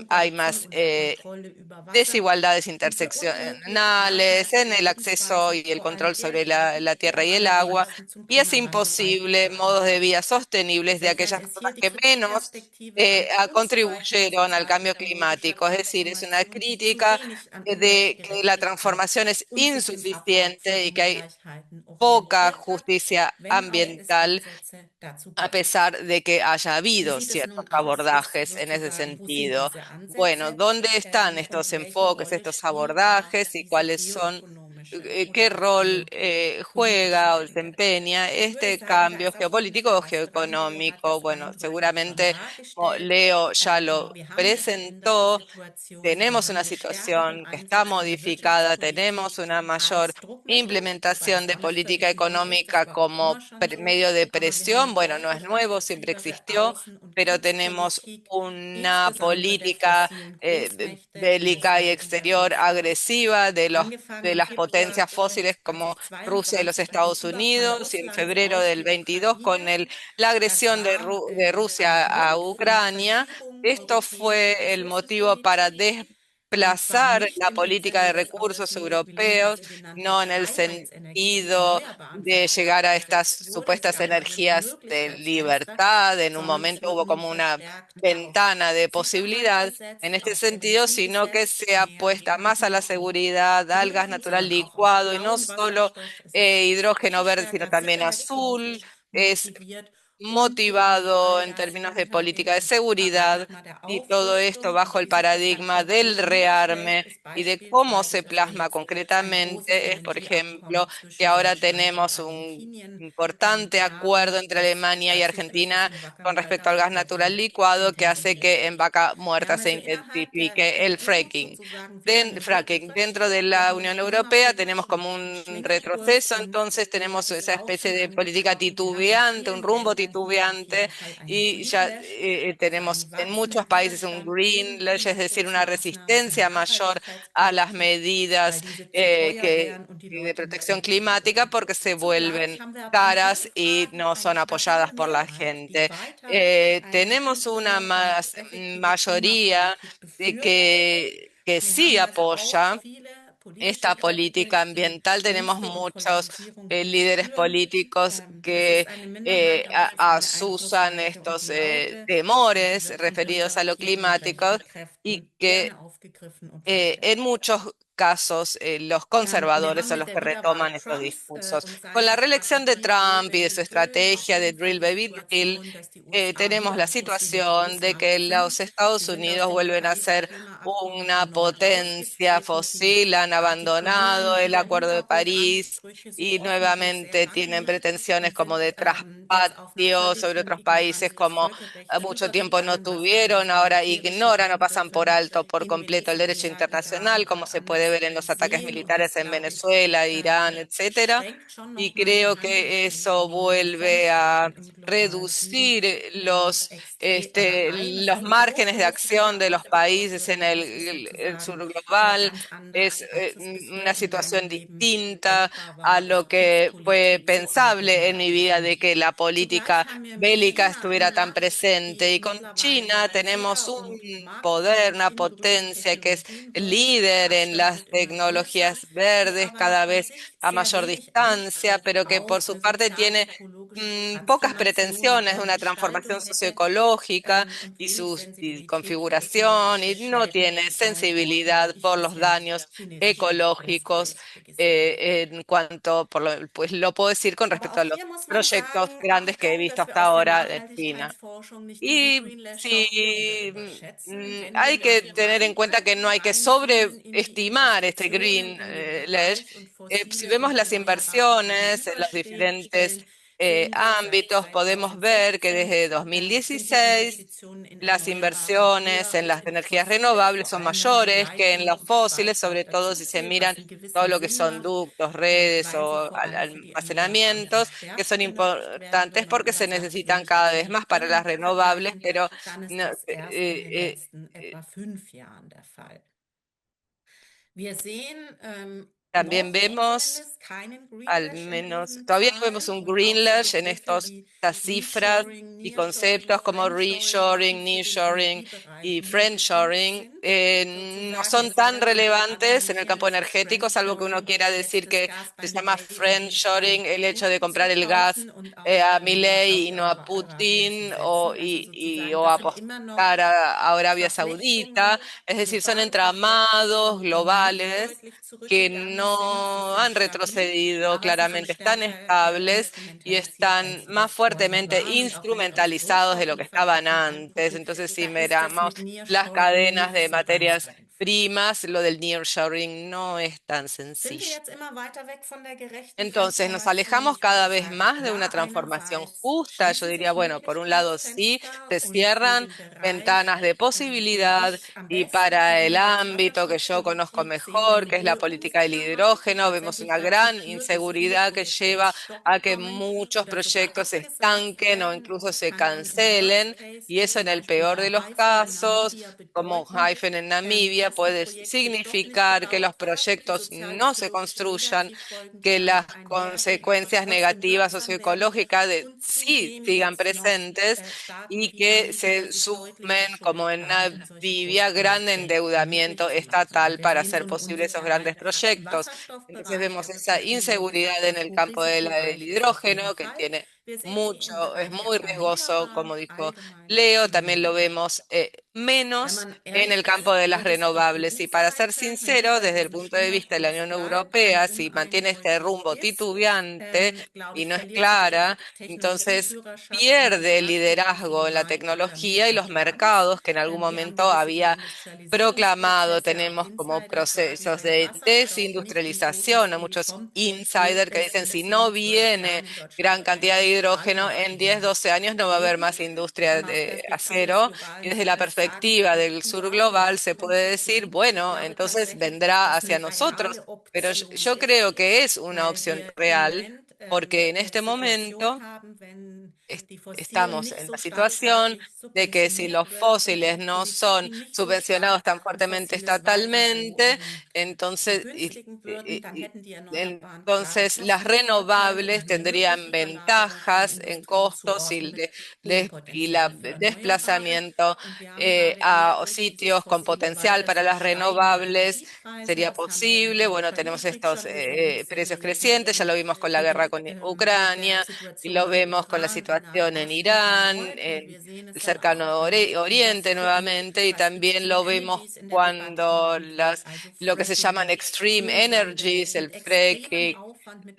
Hay más desigualdades interseccionales en el acceso y el control sobre la tierra y el agua, y es imposible modos de vida sostenibles de aquellas personas que menos contribuyeron al cambio climático. Es decir, es una crítica de que la transformación es und sich im Abbau insuficiente y que hay Ungleichheiten poca orientiert hat, justicia wenn auch es ambiental, Ansätze dazu a gibt. pesar de que haya Wie habido sieht es ciertos nun aus? abordajes en ese Wo sind sentido. diese Bueno, Ansätze ¿dónde están und estos welche enfoques, Rolle estos spielt da abordajes y diese cuáles son, geoökonomische qué oder auch rol geopolitische juega o Brille? desempeña Ich würde este sagen, da cambio ist auch schon ein geopolítico bisschen o was dran. Leo hat geoeconómico? das Bueno, eingangs schon seguramente dargestellt. Leo ya Genau, lo wir haben eine veränderte presentó. Situation. Wir Tenemos haben una eine stärkeren situación que está Einsetzung der modificada, Wirtschaftspolitik tenemos una mayor als Druckmittel, wobei implementación das de auch nicht política völlig neu ist. Das económica war auch immer como schon so. medio de Aber wir haben eine presión. Bueno, no es deutlich nuevo, siempre aggressivere existió, Außen- und pero tenemos Kriegspolitik, una insbesondere der política fossilen Großmächte wie bélica y Russland und der exterior USA. agresiva de Angefangen im las Februar potencias fósiles como Rusia y los 2022 mit dem Estados Überfall Unidos, y en Russlands febrero auf del die 22 con Ukraine. la Das agresión war de ein Rusia a Grund für eine Ucrania. Verschiebung Esto europäischer fue el motivo para Ressourcenpolitik, und zwar desplazar nicht la im política de Sinne des recursos Europäischen europeos, sogenannten no en el Freiheitsenergie und sentido erneuerbaren de llegar a estas verabredet wurde. Es supuestas gab neues energías de Möglichkeitsfenster, libertad. En un sondern es momento wurde hubo nun como una verstärkt auf ventana de Sicherheit posibilidad en gesetzt, este auf sentido, Energie sino que gesetzt, se mehr apuesta más a la nicht seguridad, nur al gas grün, natural sondern auch auf licuado, y no blauen solo Wasserstoff. Es ist hidrógeno viel verde, sino stärker también azul. sicherheitspolitisch Es motiviert und eben motivado en all das términos de unter política de dem seguridad, Paradigma der y todo esto Aufrüstung. Und bajo el diese paradigma del Transaktion, ein rearme schlechtes y de cómo se beispielsweise, dass wir plasma jetzt ein großes concretamente es, por ejemplo, Energieabkommen que zwischen ahora Deutschland und tenemos un Argentinien importante acuerdo haben, entre das Alemania y Argentina tatsächlich in Vaca con Muerta respecto al gas natural licuado, que hace intensiviert. que en Vaca Wir Muerta haben se also innerhalb intensifique el der EU fracking. sozusagen wieder eine Fracking. Dentro de Ruheverschiebung. Wir la haben Unión einen Europea tenemos klimapolitischen como un Schlenkerkurs retroceso, und entonces das tenemos ist esa auch especie schon de política angesprochen. Wir haben in titubeante, un vielen rumbo Ländern hier auf titubeante, jeden Fall einen y ya Greenlash, also tenemos einen en wachsenden muchos países un Widerstand green gegen lash, es decir, una Umweltschutzmaßnahmen und resistencia mayor a las Nachhaltigkeitspakete, weil medidas diese zu teuer wären und die de Leute protección letztendlich climática unterdrücken. porque se Zugleich vuelven haben wir aber in caras vielen y Fragen no eine son apoyadas stabile por la Mehrheit, die gente. weiter eine Tenemos una sichere und effektive mayoría Klimapolitik befürwortet. que Wir sí haben also auch apoya viele politische esta Kräfte, política die ambiental. Tenemos unsere muchos Entpolitisierung líderes spüren. políticos Es que ist eine Minderheit, aber es ist eine asusan einflussreiche und estos laute, und sie temores wird von referidos a lo konservativen und climático rechten y Kräften que gerne aufgegriffen und en verstärkt. muchos casos los Wir conservadores haben son mit los der que Wiederwahl retoman estos Trumps discursos. und Con la seiner reelección de Strategie Trump y de Drill su Baby Drill auf estrategia de jeden Fall Drill die Baby Drill, Situation, dass die USA tenemos wieder la eine fossile situación de Großmacht que sind. los Sie Estados sind aus Unidos dem vuelven a Pariser ser Klimaabkommen una erneut potencia ausgetreten. Sie fósil, han abandonado artikulieren el wieder Acuerdo de París Hintergrundansprüche. Sie y hoffen, die es sehr nuevamente lange tienen nicht pretensiones und como sind de jetzt auf einer traspatio völlig sobre in otros países Ignoranz des como Völkerrechts mucho über und tiempo no allem, was an tuvieron, ahora militärischen ignoran o pasan por Eingriffen alto por in completo el derecho Venezuela, internacional, Iran como und se puede ver en anderswo los ataques sehen. Und militares das, en glaube ich, Venezuela, Irán, etcétera. schränkt schon Y nochmal die creo que eso Handlungsspielräume von vuelve Staaten a im globalen Süden reducir oder ein. Es los ist ein so márgenes de groß acción de los herausgebaut países en worden, dass es el sur sozusagen global. ganz anders, Es als es una bisher in situación meinem Leben distinta denkbar a war, lo ist que fue Kriegspolitik so eine pensable en mi Gegenwart vida de que definitiv. la Zugleich política haben wir mit bélica China eine estuviera tan Macht, presente. die Y con mittlerweile China ein tenemos Führer- un und poder, una Marktmensch in grünen potencia que es Technologien wird. líder Der en Abstand las wird immer größer, tecnologías die verdes, aber cada von vez sich a sehr mayor wenig Angst distancia, pero que por auf su parte tiene sozial-ökologische pocas Transformation pretensiones de und una Gestaltung transformación hätte socioecológica und y wenig su Sensibilität für configuración, y ökologische no Schäden tiene und Folgen. sensibilidad Ich por los bisher daños chinesische ecológicos Großprojekte gesehen. en cuanto, pues lo puedo decir con Aber respecto a auch los hier muss man proyectos sagen, grandes que he Achtung, visto dass wir hasta aus der ahora de China. Nachhaltigkeitsforschung nicht diesen Y Greenlash auch hier wieder sí, überschätzen. Wenn wir hay que tener en cuenta que Naturalieinigen no hay que einführen in die sobreestimar este Investitionen Green in den Lash. Bereich und Si Fossiles vemos und las Erneuerbares inversiones en los diferentes gegenüberstellen, sehen wir ámbitos, seit podemos ver que 2016 desde sind die 2016 Investitionen in las Erneuerbare inversiones höher en als las in die energías Fossile, renovables vor son allem wenn man mayores que en Leitungen los und fósiles, sobre Speicher todo si se dazuzählt, miran was einen todo gewissen lo que Sinn son macht, ductos, redes weil sie o vor allem für die Erneuerbaren ja almacenamientos, que verstärkt son genutzt werden. importantes Wenn man porque se aber sagt, wir necesitan möchten cada vez más para las Energiewende renovables, vergleichen, pero dann ist no, das erst in den letzten etwa 5 Jahren der Fall. Wir sehen También vemos, al menos, todavía no vemos un Greenlash en estas cifras y conceptos como reshoring, nearshoring y friendshoring. No son tan relevantes en el campo energético, salvo que uno quiera decir que se llama friendshoring el hecho de comprar el gas a Milei y no a Putin o apostar a Arabia Saudita. Es decir, son entramados globales que no han retrocedido claramente, están estables y están más fuertemente instrumentalizados de lo que estaban antes. Entonces, si miramos las cadenas de materias primas, lo del nearshoring no es tan sencillo. Entonces, nos alejamos cada vez más de una transformación justa. Yo diría, bueno, por un lado sí, se cierran ventanas de posibilidad y para el ámbito que yo conozco mejor, que es la política del hidrógeno, vemos una gran inseguridad que lleva a que muchos proyectos se estanquen o incluso se cancelen. Y eso en el peor de los casos, como Hyphen en Namibia, puede significar que los proyectos no se construyan, que las consecuencias negativas socioecológicas sí sigan presentes y que se sumen, como en Namibia, gran endeudamiento estatal para hacer posible esos grandes proyectos. Entonces vemos esa inseguridad en el campo del hidrógeno, que tiene mucho, es muy riesgoso, como dijo Leo, también lo vemos menos en el campo de las renovables. Y para ser sincero, desde el punto de vista de la Unión Europea, si mantiene este rumbo titubeante y no es clara, entonces pierde el liderazgo en la tecnología y los mercados que en algún momento había proclamado. Tenemos como procesos de desindustrialización, a muchos insiders que dicen si no viene gran cantidad de hidrógeno, en 10, 12 años no va a haber más industria de acero. Y desde la perspectiva del sur global se puede decir, bueno, entonces vendrá hacia nosotros, pero yo creo que es una opción real porque en este momento estamos en la situación de que si los fósiles no son subvencionados tan fuertemente estatalmente, entonces, entonces las renovables tendrían ventajas en costos y la desplazamiento a sitios con potencial para las renovables sería posible. Bueno, tenemos estos precios crecientes, ya lo vimos con la guerra con Ucrania y lo vemos con la situación en Irán, en el cercano Oriente nuevamente, y también lo vemos cuando lo que se llaman extreme energies, el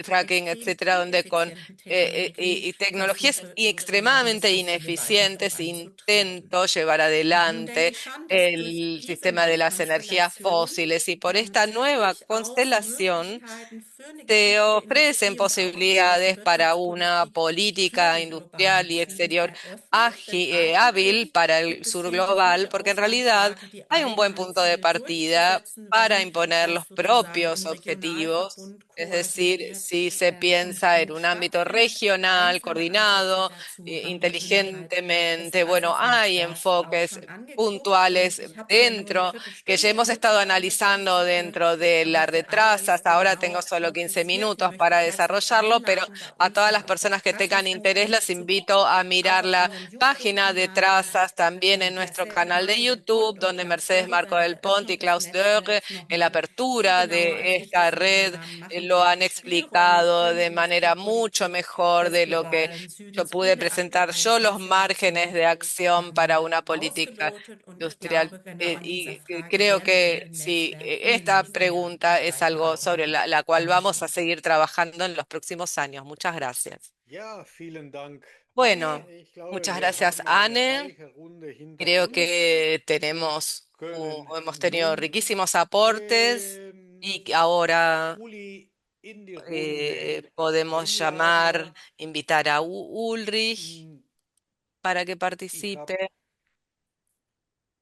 fracking, etcétera, donde con y tecnologías extremadamente ineficientes intento llevar adelante el sistema de las energías fósiles. Y por esta nueva constelación te ofrecen posibilidades para una política industrial y exterior hábil para el sur global, porque en realidad hay un buen punto de partida para imponer los propios objetivos. Es decir, si se piensa en un ámbito regional, coordinado, inteligentemente, bueno, hay enfoques puntuales dentro que ya hemos estado analizando dentro de la retrasa. Hasta ahora tengo solo 15 minutos para desarrollarlo, pero a todas las personas que tengan interés las invito a mirar la página de Trazas también en nuestro canal de YouTube, donde Mercedes Marco del Ponte y Klaus Dörre en la apertura de esta red lo han explicado de manera mucho mejor de lo que yo pude presentar yo los márgenes de acción para una política industrial. Creo que sí, esta pregunta es algo sobre la cual vamos a seguir trabajando en los próximos años. Muchas gracias. Ja, vielen Dank, Bueno, Anne. Ich glaube, muchas wir gracias, haben eine Anne. reiche Runde hinter Creo uns, que können hemos tenido nun riquísimos aportes y que ahora Uli in die Runde podemos einladen. invitar a Ulrich Hm, para que Ich habe participe.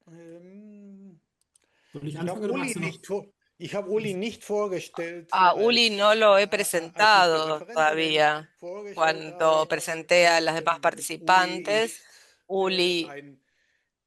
ähm, ¿Soll ich ich hab anfangen oder Uli magst du noch? nicht vor, ich habe Uli nicht vorgestellt, A Uli no lo he als ich die presentado Referentinnen todavía. vorgestellt Cuando habe. presenté a las demás Uli participantes, ist Uli ein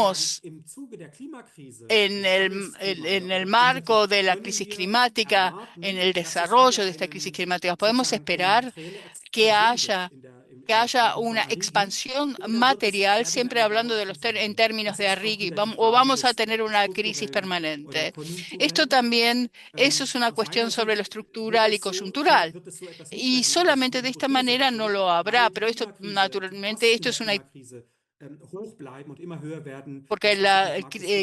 podemos en el marco de la crisis climática, en el desarrollo de esta crisis climática, podemos esperar que haya que haya una expansión material, siempre hablando de en términos de arriba, o vamos a tener una crisis permanente. Esto también, eso es una cuestión sobre lo estructural y coyuntural. Y solamente de esta manera no lo habrá, pero esto, naturalmente, esto es una porque la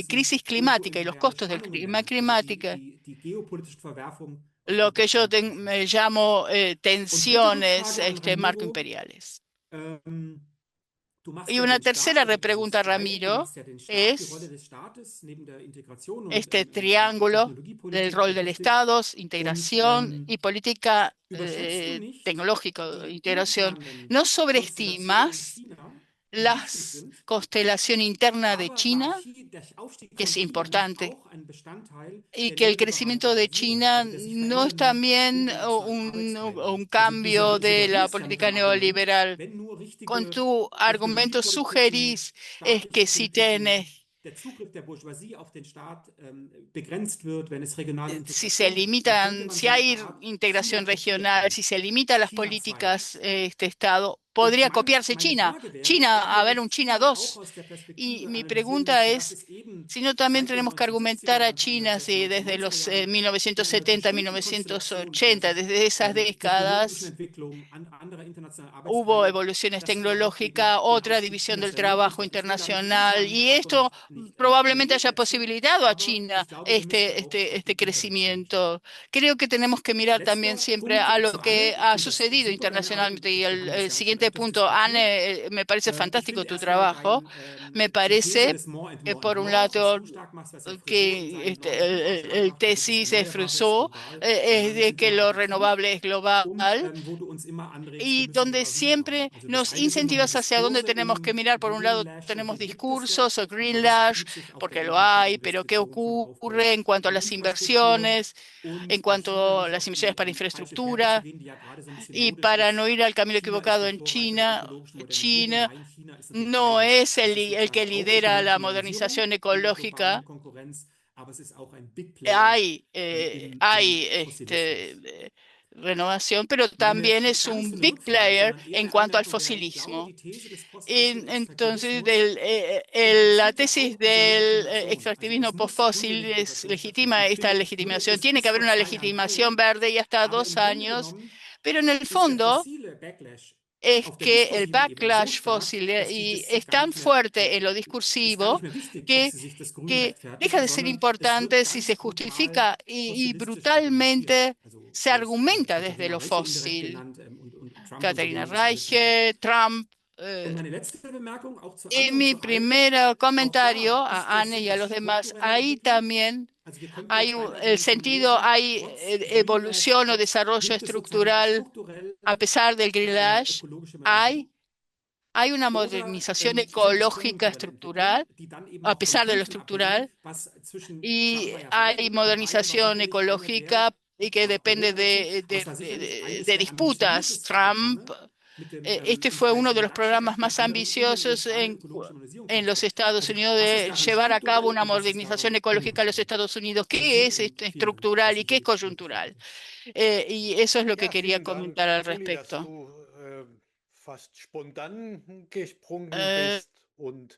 crisis climática y los costos del clima climática, lo que yo me llamo tensiones marcoimperiales. Y una tercera repregunta, Ramiro, es este triángulo del rol del Estado, integración y política tecnológica, integración. ¿No sobreestimas la constelación interna de China, que es importante, y que el crecimiento de China no es también un cambio de la política neoliberal? Con tu argumento sugerís es que si tienes si se limitan, si hay integración regional, si se limitan las políticas este Estado, podría copiarse China. China, a ver, un China 2. Y mi pregunta es, si no también tenemos que argumentar a China, si desde los 1970, 1980, desde esas décadas, hubo evoluciones tecnológicas, otra división del trabajo internacional, y esto probablemente haya posibilitado a China este crecimiento. Creo que tenemos que mirar también siempre a lo que ha sucedido internacionalmente. Y el siguiente punto, Anne, me parece fantástico tu trabajo. Me parece que por un lado que el tesis de Fruso es de que lo renovable es global y donde siempre nos incentivas hacia dónde tenemos que mirar. Por un lado tenemos discursos o greenlash, porque lo hay, pero ¿qué ocurre en cuanto a las inversiones, en cuanto a las inversiones para infraestructura? Y para no ir al camino equivocado en China, China no es el que lidera la modernización ecológica. Hay renovación, pero también es un big player en cuanto al fosilismo. Entonces, la tesis del extractivismo postfósil legitima esta legitimación. Tiene que haber una legitimación verde y hasta 2 años, pero en el fondo es que el backlash fósil y es tan fuerte en lo discursivo que deja de ser importante si se justifica y brutalmente se argumenta desde lo fósil. Caterina Reiche, Trump. Y mi primer comentario a Anne y a los demás, ahí también hay el sentido, hay evolución o desarrollo estructural, a pesar del grillage, hay una modernización ecológica estructural, a pesar de lo estructural, y hay modernización ecológica y que depende de disputas. Trump, este fue uno de los programas más ambiciosos en los Estados Unidos de llevar a cabo una modernización ecológica en los Estados Unidos. ¿Qué es estructural y qué es coyuntural? Y eso es lo que Ja, quería vielen Dank, comentar al schön, dass respecto. du fast spontan gesprungen Eh, bist. Und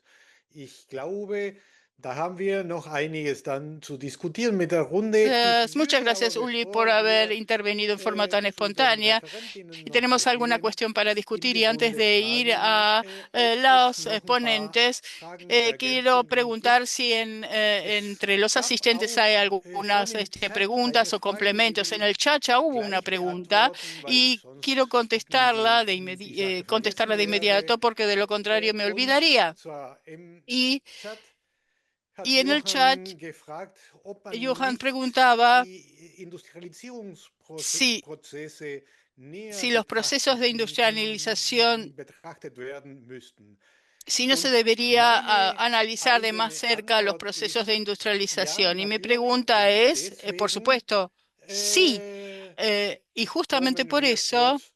ich glaube, da haben wir noch einiges dann zu diskutieren mit der Runde. Ich Muchas würde aber, gracias, Uli, por bevor haber wir intervenido en forma tan zu den espontánea. Referentinnen Y noch tenemos alguna gehen, cuestión para in discutir die y antes Runde de ir fragen, a ob es los noch ein paar ponentes, Fragen, quiero Ergänzungen preguntar gibt. si Es entre los gab asistentes auch hay schon algunas im Chat eine preguntas o Frage, und die complementos. will En el ich chat ya hubo una gleich pregunta beantworten, weil ich y quiero sonst die Sache contestarla vergessen de werde. inmediato porque de lo contrario me Und olvidaría. zwar im Y, Chat hat y en el chat, Johann gefragt, ob man Johan nicht preguntaba die si Industrialisierungsprozesse näher si los procesos de industrialización, betrachtet werden müssten. si no se Und debería meine analizar de más eigene cerca los Antwort procesos de ist, ja, industrialización. Y mi natürlich, pregunta und es, por deswegen supuesto, sí. Y justamente kommen por wir eso kurz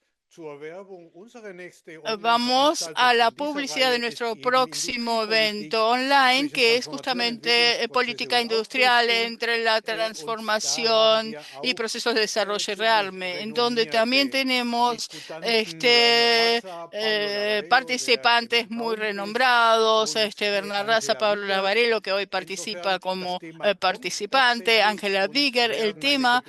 Vamos a la publicidad de nuestro próximo evento online, que es justamente política industrial entre la transformación y procesos de desarrollo real, en donde también tenemos participantes muy renombrados, Bernard Raza, Pablo Lavarello, que hoy participa como participante, Angela Bigger. El tema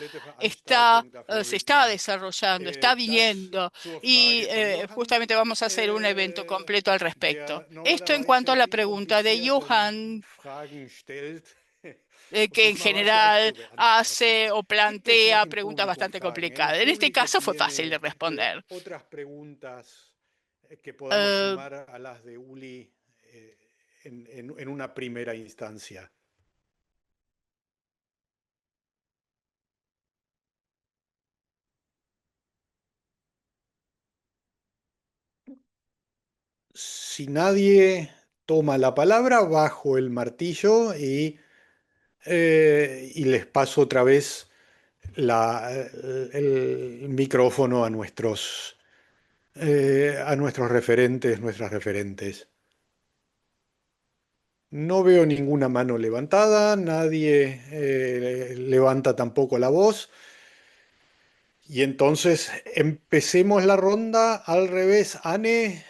se está desarrollando, está viniendo y justamente vamos a hacer un evento completo al respecto. Esto en cuanto a la pregunta de Johan, que en general hace o plantea preguntas bastante complicadas. En este caso fue fácil de responder. Otras preguntas que podamos Eh, sumar a las de Uli en una primera instancia. Si nadie toma la palabra, bajo el martillo y les paso otra vez el micrófono a nuestros referentes, nuestras referentes. No veo ninguna mano levantada, nadie levanta tampoco la voz. Y entonces empecemos la ronda al revés. Anne,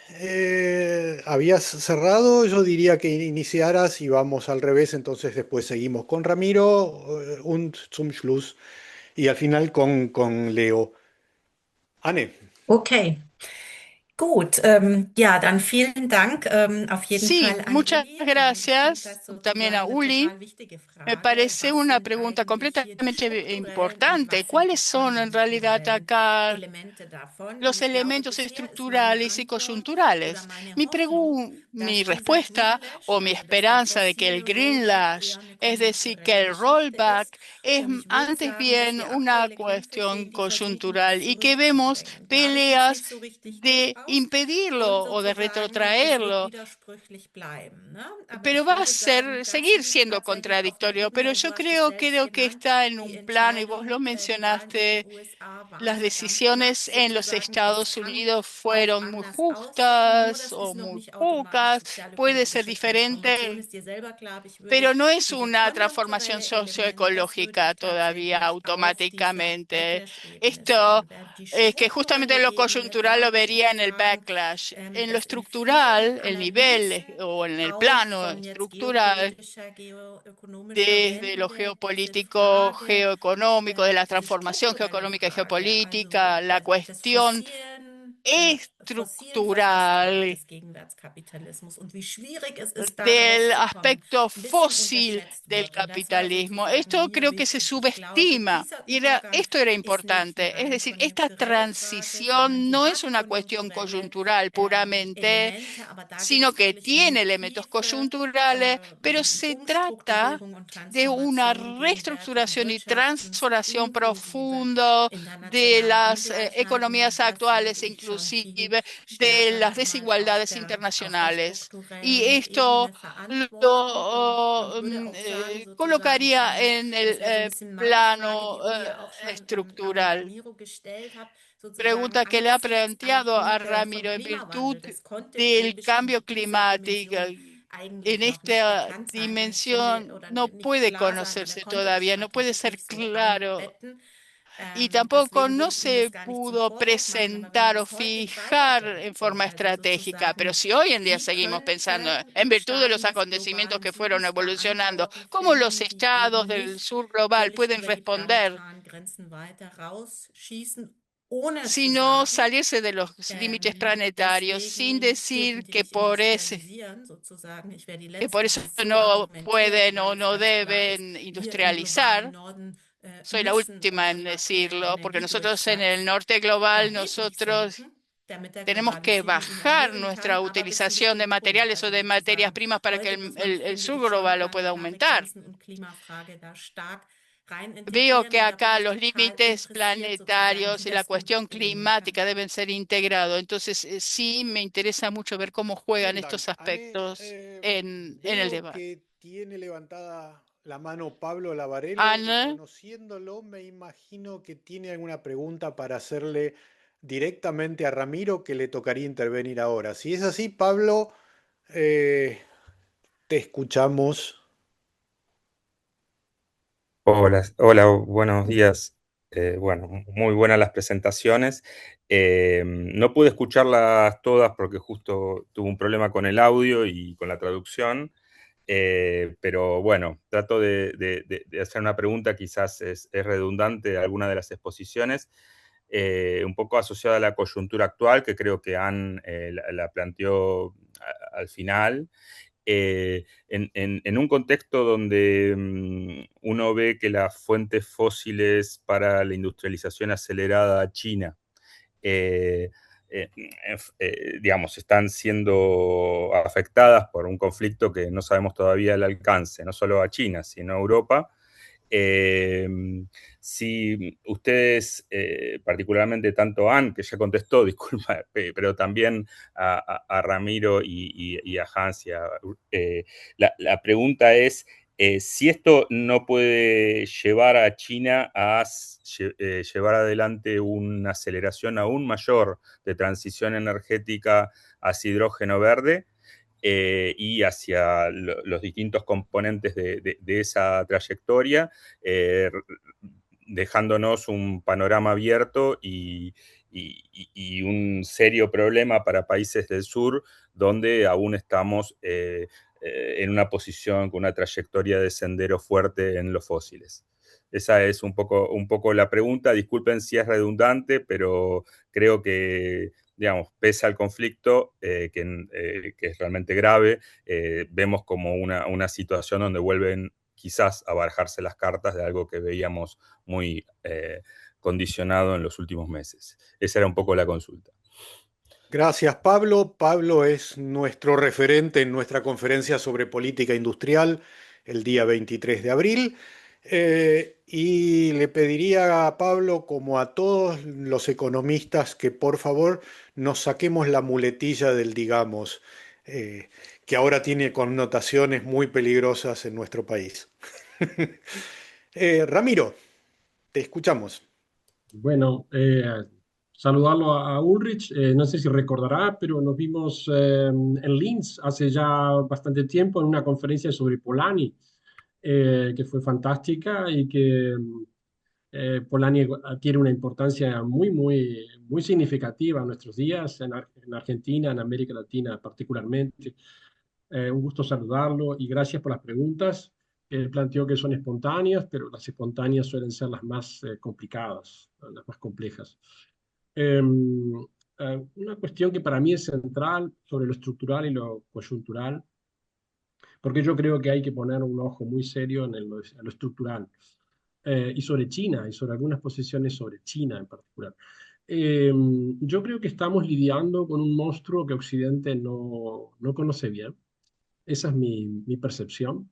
habías cerrado, yo diría que iniciaras y vamos al revés, entonces después seguimos con Ramiro, und zum Schluss, y al final con Leo. Anne. Okay, gut. Ja, dann vielen Dank auf jeden sí, Fall an muchas Uli. Ich finde gracias das también a sozusagen eine Uli. total wichtige Me Frage. parece Was una sind pregunta eigentlich hier die completamente strukturellen und importante. was sind die ¿Cuáles son en realidad konjunkturellen acá Elemente davon? Und los ich glaube, elementos bisher ist meine estructurales y Antwort oder coyunturales? meine Mi, Hoffnung, mi dass dieser respuesta Greenlash, o mi also dass der esperanza de que Fossil el Rollback Greenlash, eher eine es decir, que konjunkturelle el Geschichte ist. rollback es Und ich würde antes sagen, dass bien wir una aktuelle Kämpfe cuestión sehen, die versuchen, das coyuntural y que vemos zurückzudrängen. Da habe ich jetzt peleas nicht so richtig Lust de drauf und impedirlo o de sozusagen, es wird retrotraerlo, widersprüchlich bleiben, ne? Aber pero ich va a würde sagen, ser, das seguir liegt siendo tatsächlich auf der contradictorio, pero Ebene, yo du hast es selbst creo que genannt, está en die un plano, y vos lo Entscheidung, die Wahlen in den mencionaste, USA waren las verdammt knapp, decisiones en los sozusagen. Es Estados kann Unidos auch fueron muy anders aussehen, nur justas das o ist noch muy nicht automatisch pocas, puede ser sozialökologische Transformation. diferente, Ist dir selber klar, aber ich würde pero no es diese una transformación konjunkturelle Element, das würde socioecológica ich todavía tatsächlich auf dieser automáticamente. Backlash-Ebene Esto sehen. Während die es que justamente strukturelle lo Ebene, coyuntural da lo würde vería ich en el sagen, backlash. En lo dass in vielen estructural, el nivel Analysen o en el auch plano von jetzt estructural, geopolitischer, geoökonomischer desde lo Wende, diese geopolítico, Frage, geoeconómico, de la diese transformación strukturelle geoeconómica y Frage, also geopolítica, la des cuestión fossilen Verfasstheit estructural des Gegenwartskapitalismus und wie schwierig es ist, da del rauszukommen, aspecto ein bisschen fósil unterschätzt del wird. Und das war capitalismo. sozusagen Esto mir creo que se wichtig. Ich glaube, subestima. dieser Y Übergang esto era ist nicht eine importante. Es rein decir, esta konjunkturelle Frage, sondern transición die no hat es una cuestión konjunkturelle coyuntural puramente, Elemente, aber da geht sino es que wirklich um tiene eine elementos tiefe coyunturales, pero se trata Umstrukturierung und de una Transformation gegenwärtigen reestructuración y Wirtschaftens, transformación inklusive profunda de internationaler las Ungleichheiten. economías Und das actuales, würde ich schon viel inclusive de stärker las nochmal desigualdades auf der internacionales. Y strukturellen esto Ebene verantworten und würde auch sagen, sozusagen colocaría schon, en das el wäre so ein bisschen meine Frage, die plano Uli ja auch schon an estructural. Ramiro gestellt hat, sozusagen Pregunta que le ha angesichts einer planteado a vom Ramiro en virtud Klimawandel, des Kontexts, den del cambio bestimmte dieser climático. Dimension En eigentlich noch nicht esta bekannt sein. Und ich finde, dimensión oder no nicht puede klar sein in der conocerse todavía, no puede ser Kontextstrategie so claro einbetten. y Deswegen tampoco würde no ich Ihnen das se gar nicht zum pudo Vorwurf machen. Aber wenn man presentar o das heute fijar en weiterdenkt, forma also estratégica. Pero sozusagen, si hoy en día wie seguimos pensando könnte en die virtud de los Staaten des acontecimientos globalen que fueron Südens da evolucionando, Antworten cómo los finden, die estados eben del nicht sur global völlig pueden über die responder planetaren Grenzen weiter rausschießen, ohne zu sino sagen, salirse de los límites planetarios, sin deswegen dürfen decir die nicht industrialisieren, sozusagen. Ich wäre die que por Letzte, eso die so no argumentiert, pueden weil o es no ganz klar ist, deben wir im globalen industrializar. Norden Soy la müssen última en unseren materiellen decirlo, porque nosotros en el Energiedurchsatz norte global, erheblich nosotros senken, damit der tenemos que Globalisierung ihn bajar erhöhen kann, nuestra aber bis zu utilización de bestimmten Punkt. materiales o Also de materias sozusagen, primas para que heute muss man, el finde sur ich, schon global lo pueda planetare aumentar. Grenzen und Klimafrage da stark rein Veo integrieren que und da bin acá ich los total límites interessiert sozusagen, planetarios wie y la das cuestión gelingen kann. climática deben ser integrados. Entonces, sí me interesa mucho ver cómo juegan Vielen estos Dank, Anne. aspectos en el Veo debate. que tiene levantada la mano Pablo Lavarello y Ana, conociéndolo me imagino que tiene alguna pregunta para hacerle directamente a Ramiro, que le tocaría intervenir ahora. Si es así, Pablo, te escuchamos. Hola, hola, buenos días. Bueno, muy buenas las presentaciones. No pude escucharlas todas porque justo tuve un problema con el audio y con la traducción. Pero bueno, trato de hacer una pregunta, quizás es redundante de alguna de las exposiciones, un poco asociada a la coyuntura actual, que creo que Anne la planteó al final. En un contexto donde uno ve que las fuentes fósiles para la industrialización acelerada china, eh, eh, digamos, están siendo afectadas por un conflicto que no sabemos todavía el alcance, no solo a China, sino a Europa. Eh, si ustedes, particularmente tanto Anne, que ya contestó, disculpa, pero también a Ramiro y a Hans, la pregunta es si esto no puede llevar a China a llevar adelante una aceleración aún mayor de transición energética hacia hidrógeno verde, y hacia los distintos componentes de esa trayectoria, eh, dejándonos un panorama abierto y un serio problema para países del sur, donde aún estamos en una posición con una trayectoria de sendero fuerte en los fósiles. Esa es un poco la pregunta. Disculpen si es redundante, pero creo que, digamos, pese al conflicto, que es realmente grave, vemos como una situación donde vuelven quizás a barajarse las cartas de algo que veíamos muy condicionado en los últimos meses. Esa era un poco la consulta. Gracias, Pablo. Pablo es nuestro referente en nuestra conferencia sobre política industrial el día 23 de abril. Y le pediría a Pablo, como a todos los economistas, que por favor nos saquemos la muletilla del digamos, que ahora tiene connotaciones muy peligrosas en nuestro país. Ramiro, te escuchamos. Bueno, saludarlo a Ulrich. No sé si recordará, pero nos vimos en Linz hace ya bastante tiempo en una conferencia sobre Polanyi, que fue fantástica y que Polanyi adquiere una importancia muy significativa en nuestros días, en Argentina, en América Latina particularmente. Un gusto saludarlo y gracias por las preguntas. Él planteó que son espontáneas, pero las espontáneas suelen ser las más complicadas, las más complejas. Una cuestión que para mí es central sobre lo estructural y lo coyuntural, porque yo creo que hay que poner un ojo muy serio en lo estructural, y sobre China, y sobre algunas posiciones sobre China en particular. Yo creo que estamos lidiando con un monstruo que Occidente no conoce bien. Esa es mi percepción.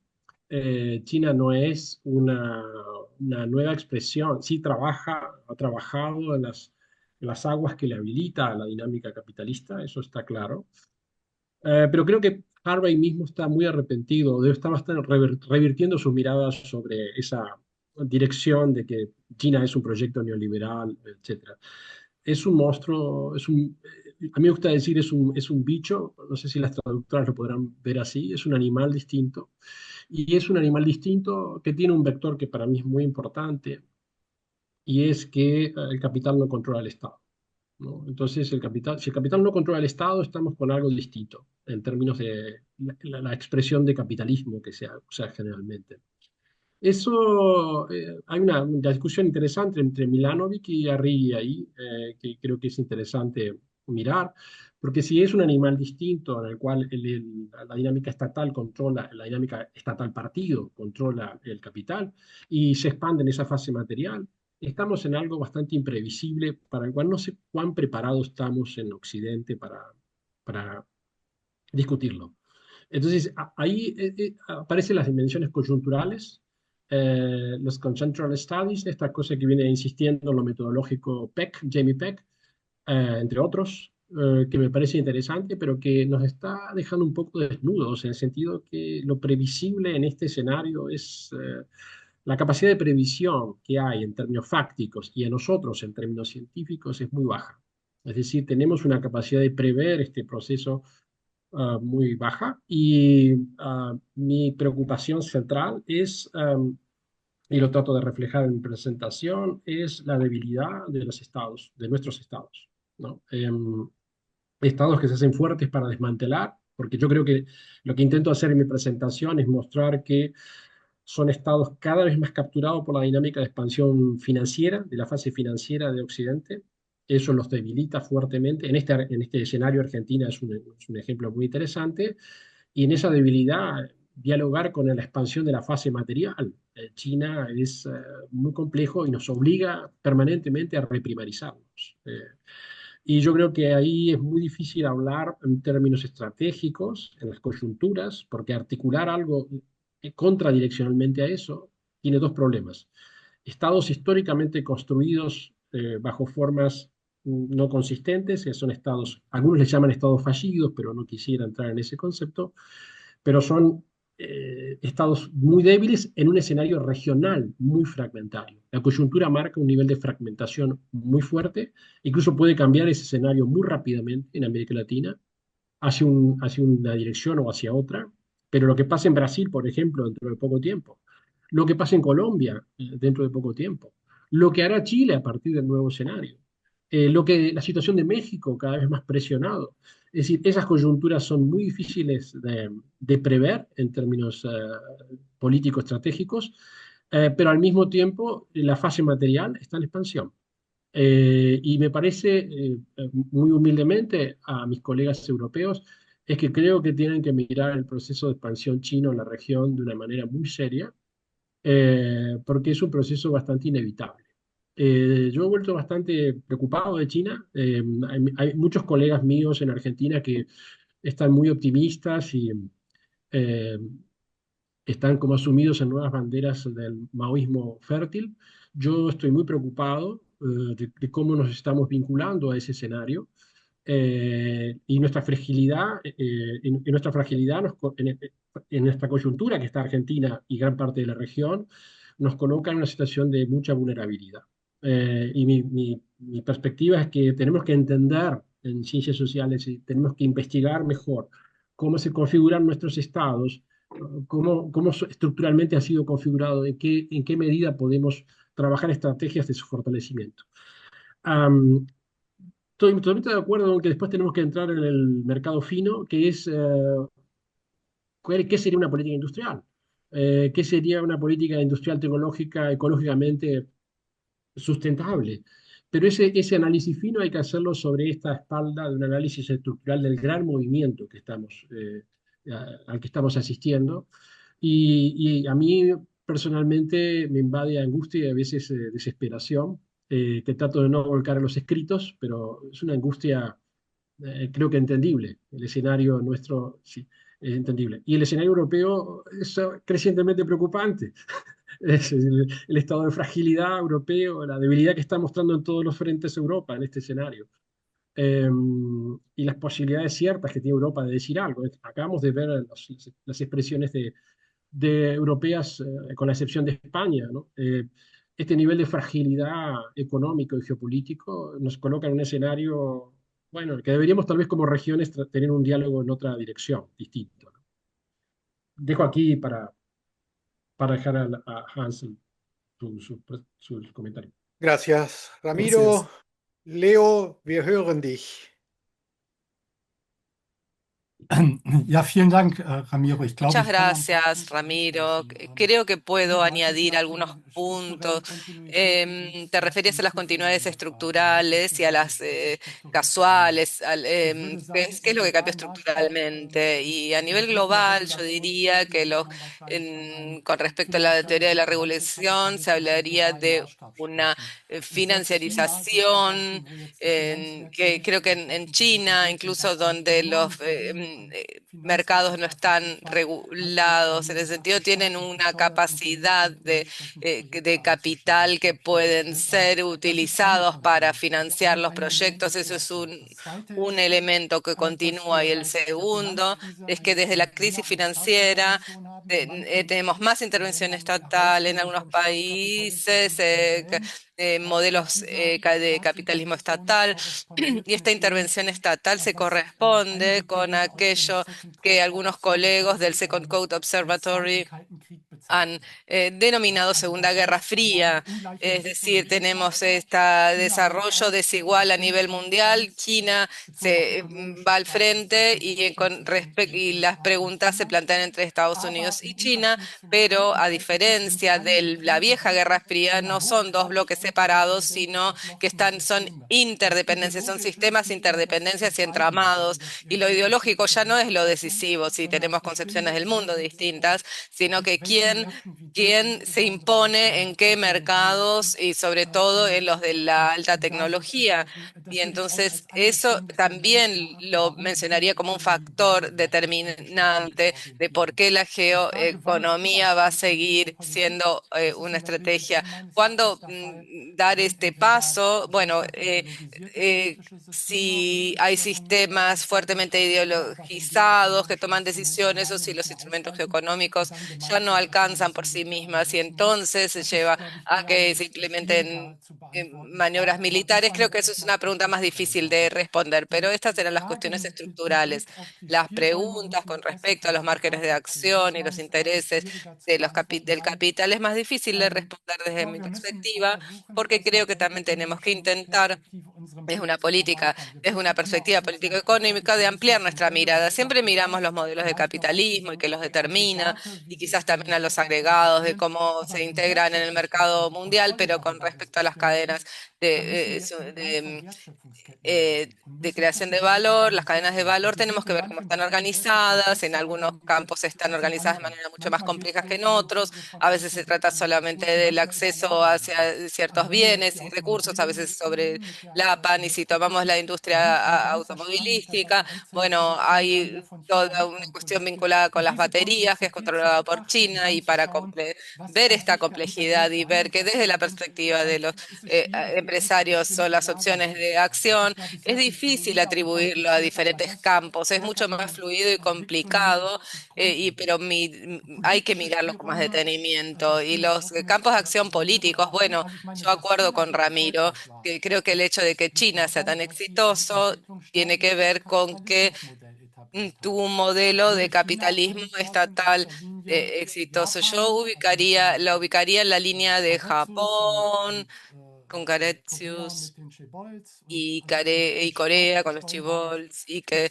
China no es una nueva expresión, sí ha trabajado en las aguas que le habilita a la dinámica capitalista, eso está claro. Pero creo que Harvey mismo está muy arrepentido, debe estar bastante revirtiendo sus miradas sobre esa dirección de que China es un proyecto neoliberal, etcétera. Es un monstruo, a mí me gusta decir es un bicho, no sé si las traductoras lo podrán ver así, es un animal distinto. Y es un animal distinto que tiene un vector que para mí es muy importante, y es que el capital no controla el Estado, ¿no? Entonces, si el capital no controla el Estado, estamos con algo distinto en términos de la expresión de capitalismo que se usa generalmente. Eso, hay una discusión interesante entre Milanovic y Arrighi ahí, que creo que es interesante mirar, porque si es un animal distinto en el cual la dinámica estatal controla, la dinámica estatal partido controla el capital y se expande en esa fase material, estamos en algo bastante imprevisible para el cual no sé cuán preparados estamos en Occidente para discutirlo. Entonces, ahí aparecen las dimensiones coyunturales, los conjunctural studies, esta cosa que viene insistiendo en lo metodológico Peck, Jamie Peck, entre otros, que me parece interesante, pero que nos está dejando un poco desnudos, en el sentido que lo previsible en este escenario es la capacidad de previsión que hay en términos fácticos y en nosotros en términos científicos es muy baja. Es decir, tenemos una capacidad de prever este proceso muy baja y mi preocupación central es, y lo trato de reflejar en mi presentación, es la debilidad de los estados, de nuestros estados, ¿no? Estados que se hacen fuertes para desmantelar, porque yo creo que lo que intento hacer en mi presentación es mostrar que son estados cada vez más capturados por la dinámica de expansión financiera, de la fase financiera de Occidente. Eso los debilita fuertemente. En este escenario, Argentina es un ejemplo muy interesante. Y en esa debilidad, dialogar con la expansión de la fase material. China es muy complejo y nos obliga permanentemente a reprimarizarnos. Y yo creo que ahí es muy difícil hablar en términos estratégicos, en las coyunturas, porque articular algo contradireccionalmente a eso tiene dos problemas. Estados históricamente construidos bajo formas no consistentes, que son estados, algunos les llaman estados fallidos, pero no quisiera entrar en ese concepto, pero son estados muy débiles en un escenario regional muy fragmentario. La coyuntura marca un nivel de fragmentación muy fuerte, incluso puede cambiar ese escenario muy rápidamente en América Latina, hacia una dirección o hacia otra, pero lo que pasa en Brasil, por ejemplo, dentro de poco tiempo, lo que pasa en Colombia dentro de poco tiempo, lo que hará Chile a partir del nuevo escenario, la situación de México cada vez más presionado. Es decir, esas coyunturas son muy difíciles de prever en términos políticos estratégicos, pero al mismo tiempo la fase material está en expansión. Y me parece, muy humildemente, a mis colegas europeos, es que creo que tienen que mirar el proceso de expansión chino en la región de una manera muy seria, porque es un proceso bastante inevitable. Yo he vuelto bastante preocupado de China. Hay muchos colegas míos en Argentina que están muy optimistas y eh, están como asumidos en nuevas banderas del maoísmo fértil. Yo estoy muy preocupado de cómo nos estamos vinculando a ese escenario y nuestra fragilidad, nuestra fragilidad en esta coyuntura que está Argentina y gran parte de la región, nos coloca en una situación de mucha vulnerabilidad. Y mi perspectiva es que tenemos que entender en ciencias sociales y tenemos que investigar mejor cómo se configuran nuestros estados, cómo estructuralmente ha sido configurado, en qué medida podemos trabajar estrategias de su fortalecimiento. Um, Estoy totalmente de acuerdo en que después tenemos que entrar en el mercado fino, que es qué sería una política industrial, qué sería una política industrial tecnológica ecológicamente sustentable. Pero ese análisis fino hay que hacerlo sobre esta espalda de un análisis estructural del gran movimiento al que estamos asistiendo. Y a mí personalmente me invade angustia y a veces desesperación, que trato de no volcar a los escritos, pero es una angustia creo que entendible. El escenario nuestro, sí, es entendible. Y el escenario europeo es crecientemente preocupante. Es el estado de fragilidad europeo, la debilidad que está mostrando en todos los frentes Europa en este escenario. Y las posibilidades ciertas que tiene Europa de decir algo. Acabamos de ver las expresiones de europeas, con la excepción de España, ¿no? Este nivel de fragilidad económico y geopolítico nos coloca en un escenario, bueno, que deberíamos tal vez como regiones tener un diálogo en otra dirección, distinto, ¿no? Dejo aquí para dejar a Hans su comentario. Gracias, Ramiro. Gracias. Leo, wir hören dich. Ja, vielen Dank, Ramiro. Ich glaube, Muchas ich kann ein paar gracias, Punkte Ramiro. ansprechen. Creo que puedo Du hattest añadir ja algunos von puntos. strukturellen Kontinuitäten Te und referías a las continuidades strukturellen Fragen. Was estructurales ist y a denn las eigentlich strukturell verändert? casuales. Ich würde sagen, ¿Qué es im lo que cambió globalen Maßstab, estructuralmente? Y a in der nivel dritten global, yo diría Regulationstheorie que würde man wahrscheinlich von einem con respecto a la teoría finanziellen de la regulación, se Kapitalkapitalismus im hablaría globalen de Maßstab una sprechen. Selbst China, selbst zum financiarización, Beispiel, wo jetzt die que Finanzmärkte creo que en offensichtlich China, reguliert sind, incluso hat ein donde los enormes Problem mercados no están regulados, en ese sentido tienen una capacidad de capital que pueden ser utilizados para financiar los proyectos. Eso es un elemento que continúa. Y el segundo es que desde la crisis financiera tenemos más intervención estatal en algunos países, modelos de capitalismo estatal, y esta intervención estatal se corresponde con aquello que algunos colegas del Second Code Observatory han denominado Segunda Guerra Fría, es decir, tenemos este desarrollo desigual a nivel mundial. China se va al frente y las preguntas se plantean entre Estados Unidos y China, pero a diferencia de la vieja Guerra Fría, no son dos bloques separados, sino que son interdependencias, son sistemas interdependencias y entramados, y lo ideológico ya no es lo decisivo si tenemos concepciones del mundo distintas, sino que quién se impone en qué mercados y sobre todo en los de la alta tecnología. Y entonces eso también lo mencionaría como un factor determinante de por qué la geoeconomía va a seguir siendo una estrategia. ¿Cuándo dar este paso? Bueno, si hay sistemas fuertemente ideologizados que toman decisiones o si los instrumentos geoeconómicos ya no alcanzan por sí mismas y entonces se lleva a que se implementen maniobras militares. Creo que eso es una pregunta más difícil de responder, pero estas eran las cuestiones estructurales. Las preguntas con respecto a los márgenes de acción y los intereses del capital es más difícil de responder desde mi perspectiva, porque creo que también tenemos que intentar desde una perspectiva político-económica, de ampliar nuestra mirada. Siempre miramos los modelos de capitalismo y que los determina, y quizás también a los agregados de cómo se integran en el mercado mundial, pero con respecto a las cadenas de creación de valor, las cadenas de valor, tenemos que ver cómo están organizadas. En algunos campos están organizadas de manera mucho más compleja que en otros. A veces se trata solamente del acceso hacia ciertos bienes y recursos, a veces sobre la PAN. Y si tomamos la industria automovilística, bueno, hay toda una cuestión vinculada con las baterías que es controlada por China, y para ver esta complejidad y ver que desde la perspectiva de los empresarios son las opciones de acción, es difícil atribuirlo a diferentes campos, es mucho más fluido y complicado, pero hay que mirarlo con más detenimiento. Y los campos de acción políticos, bueno, yo acuerdo con Ramiro, que creo que el hecho de que China sea tan exitoso tiene que ver con que tuvo un modelo de capitalismo estatal exitoso. La ubicaría en la línea de Japón, con Caretius, y Corea con los chibols, y que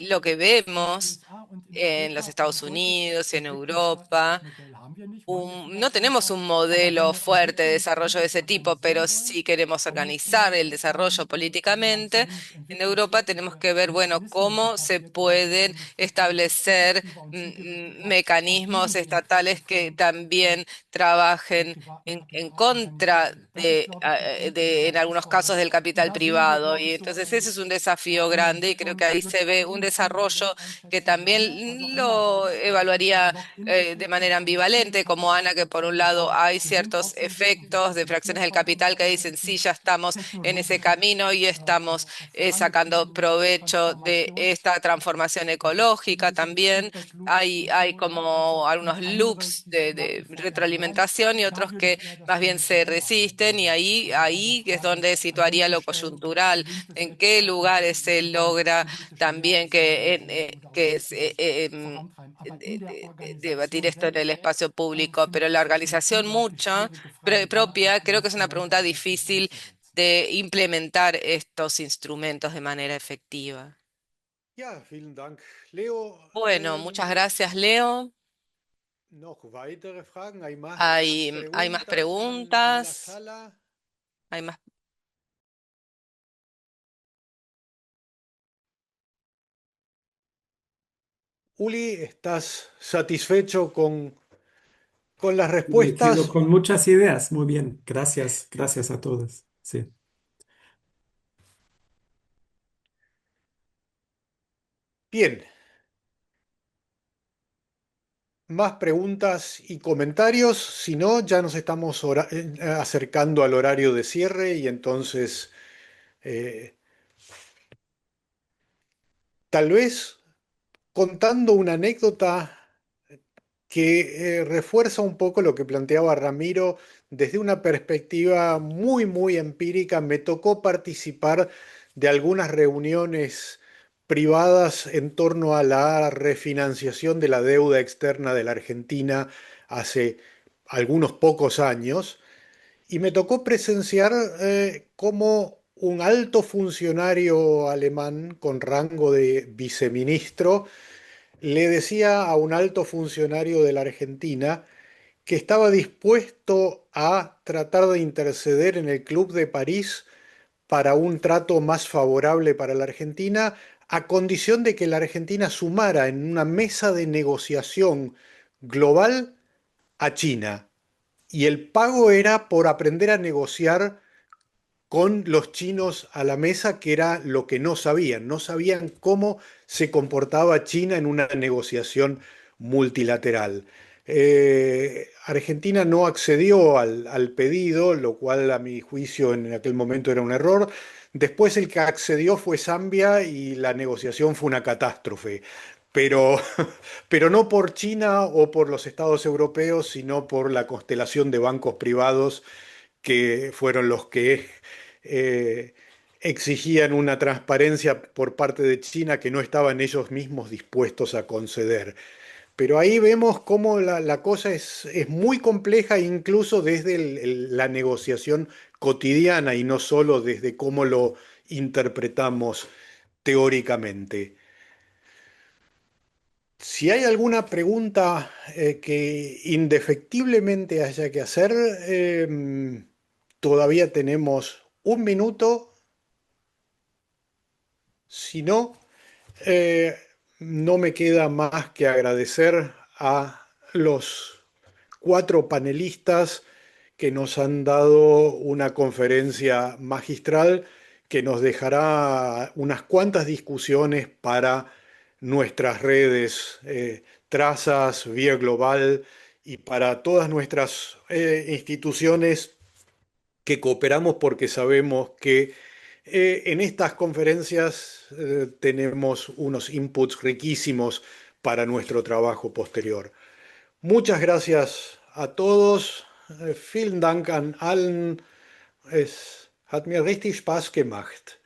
lo que vemos en los Estados Unidos y en Europa, no tenemos un modelo fuerte de desarrollo de ese tipo, pero sí queremos organizar el desarrollo políticamente. En Europa tenemos que ver, bueno, cómo se pueden establecer mecanismos estatales que también trabajen en contra en algunos casos, del capital privado. Y entonces ese es un desafío grande, y creo que ahí se ve un desarrollo que también lo evaluaría de manera ambivalente, como Ana, que por un lado hay ciertos efectos de fracciones del capital que dicen sí, ya estamos en ese camino y estamos sacando provecho de esta transformación ecológica. También hay como algunos loops de retroalimentación y otros que más bien se resisten, y ahí es donde situaría lo coyuntural, en qué lugares se logra también debatir esto en el espacio público, pero la organización propia, creo que es una pregunta difícil de implementar estos instrumentos de manera efectiva. Ja, vielen Dank, Leo. Bueno, muchas gracias, Leo. Noch weitere Fragen? Hay más En la preguntas. sala? Hay más. Uli, ¿estás satisfecho con las Me respuestas? quedo con muchas ideas. Muy bien. Gracias. Gracias a todos. Sí. Bien, más preguntas y comentarios. Si no, ya nos estamos acercando al horario de cierre y entonces eh, tal vez contando una anécdota que refuerza un poco lo que planteaba Ramiro desde una perspectiva muy, muy empírica. Me tocó participar de algunas reuniones privadas en torno a la refinanciación de la deuda externa de la Argentina hace algunos pocos años y me tocó presenciar cómo un alto funcionario alemán con rango de viceministro le decía a un alto funcionario de la Argentina que estaba dispuesto a tratar de interceder en el Club de París para un trato más favorable para la Argentina, a condición de que la Argentina sumara en una mesa de negociación global a China. Y el pago era por aprender a negociar con los chinos a la mesa, que era lo que no sabían. No sabían cómo se comportaba China en una negociación multilateral. Argentina no accedió al pedido, lo cual a mi juicio en aquel momento era un error. Después el que accedió fue Zambia y la negociación fue una catástrofe. Pero, pero no por China o por los estados europeos, sino por la constelación de bancos privados que fueron los que eh, exigían una transparencia por parte de China que no estaban ellos mismos dispuestos a conceder. Pero ahí vemos cómo la cosa es muy compleja, incluso desde la negociación cotidiana y no solo desde cómo lo interpretamos teóricamente. Si hay alguna pregunta que indefectiblemente haya que hacer, todavía tenemos un minuto. Si no, eh, no me queda más que agradecer a los 4 panelistas que nos han dado una conferencia magistral que nos dejará unas cuantas discusiones para nuestras redes, Trazas, Vía Global y para todas nuestras instituciones que cooperamos porque sabemos que en estas conferencias tenemos unos inputs riquísimos para nuestro trabajo posterior. Muchas gracias a todos. Vielen Dank an allen. Es hat mir richtig Spaß gemacht.